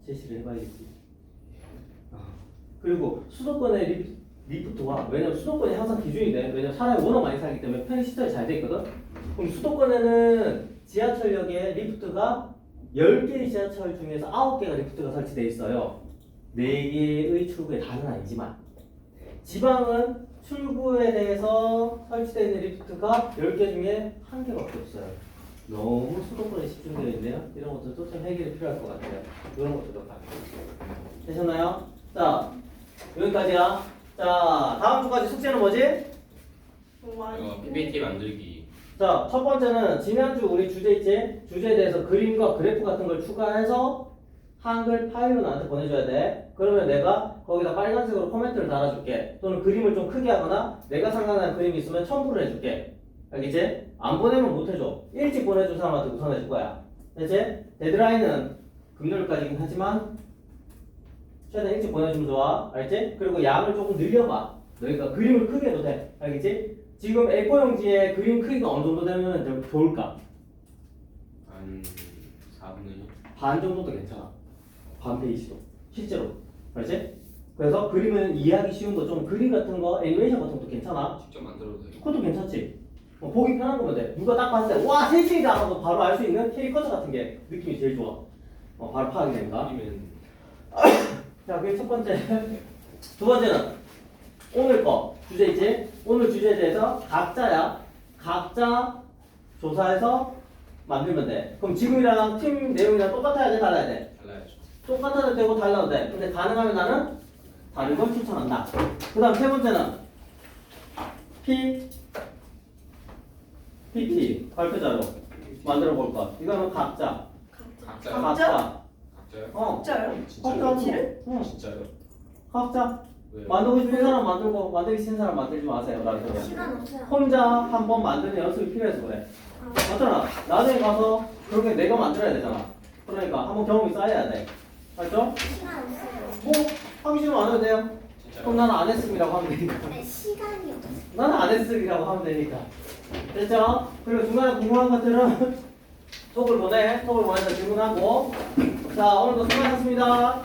Speaker 2: 제시를 해봐야겠지. 그리고 수도권의 리프트와 왜냐면 수도권이 항상 기준이 돼. 왜냐면 사람이 워낙 많이 살기 때문에 편의 시설이 잘 돼 있거든. 그럼 수도권에는 지하철역에 리프트가 10개의 지하철 중에서 9개가 리프트가 설치되어 있어요. 4개의 출구에 다는 아니지만 지방은 출구에 대해서 설치되어 있는 리프트가 10개 중에 1개밖에 없어요. 너무 수도권에 집중되어 있네요. 이런 것들도 좀 해결이 필요할 것 같아요. 이런 것들도 같아요. 되셨나요? 자, 여기까지야. 자, 다음 주까지 숙제는 뭐지?
Speaker 4: PPT 만들기.
Speaker 2: 자, 첫 번째는 지난주 우리 주제 있지? 주제에 대해서 그림과 그래프 같은 걸 추가해서 한글 파일로 나한테 보내줘야 돼. 그러면 내가 거기다 빨간색으로 코멘트를 달아줄게. 또는 그림을 좀 크게 하거나 내가 상상하는 그림이 있으면 첨부를 해줄게. 알겠지? 안 보내면 못 해줘. 일찍 보내준 사람한테 우선 해줄 거야. 알겠지? 데드라인은 금요일까지긴 하지만 최대한 일찍 보내주면 좋아. 알겠지? 그리고 양을 조금 늘려봐. 너희가 그림을 크게 해도 돼. 알겠지? 지금 A4용지의 그림 크기가 어느 정도 되면 좀 좋을까?
Speaker 4: 한 4분의 1.
Speaker 2: 반 정도도 괜찮아. 반 페이지도. 실제로. 알지? 그래서 그림은 이해하기 쉬운 거 좀 그림 같은 거, 애니메이션 같은 것도 괜찮아.
Speaker 4: 직접 만들어도 돼요.
Speaker 2: 그것도 괜찮지. 보기 편한 거면 돼. 누가 딱 봤을 때, 와, 세심이다 하고 바로 알 수 있는 캐리커처 같은 게 느낌이 제일 좋아. 바로 파악이 됩니다.
Speaker 4: 아니면
Speaker 2: 자, 그게 첫 번째. 두 번째는 오늘 거 주제 있지? 오늘 주제에 대해서 각자야. 각자 조사해서 만들면 돼. 그럼 지금이랑 팀 내용이랑 똑같아야 돼, 달라야 돼?
Speaker 4: 달라야죠.
Speaker 2: 똑같아도 되고 달라도 돼. 근데 가능하면 나는 다른 걸 추천한다. 그 다음 세 번째는 PT 발표 자료 만들어 볼 것. 이거는 각자.
Speaker 4: 각자요?
Speaker 3: 각자?
Speaker 4: 각자요?
Speaker 3: 진짜요?
Speaker 4: 진짜요?
Speaker 3: PT를?
Speaker 2: 응.
Speaker 4: 진짜요?
Speaker 2: 각자.
Speaker 4: 왜요?
Speaker 2: 만들고 싶은 사람 만들고 만들기 싫은 사람 만들지 마세요. 나한테.
Speaker 5: 시간 없어요.
Speaker 2: 혼자 한번 만드는 연습이 필요해서 그래. 맞잖아. 나중에 가서 그렇게 내가 만들어야 되잖아. 그러니까 한번 경험이 쌓여야 돼. 알죠?
Speaker 5: 시간 없어요.
Speaker 2: 뭐 하기 싫으면 안 해도 돼요.
Speaker 4: 진짜요?
Speaker 2: 그럼 나는 안 했음이라고 하면 되니까.
Speaker 5: 네, 시간이 없어요.
Speaker 2: 나는 안 했음이라고 하면 되니까. 됐죠? 그리고 중간에 궁금한 것들은 톡을 보내서 질문하고. 자, 오늘도 수고하셨습니다.
Speaker 5: 아.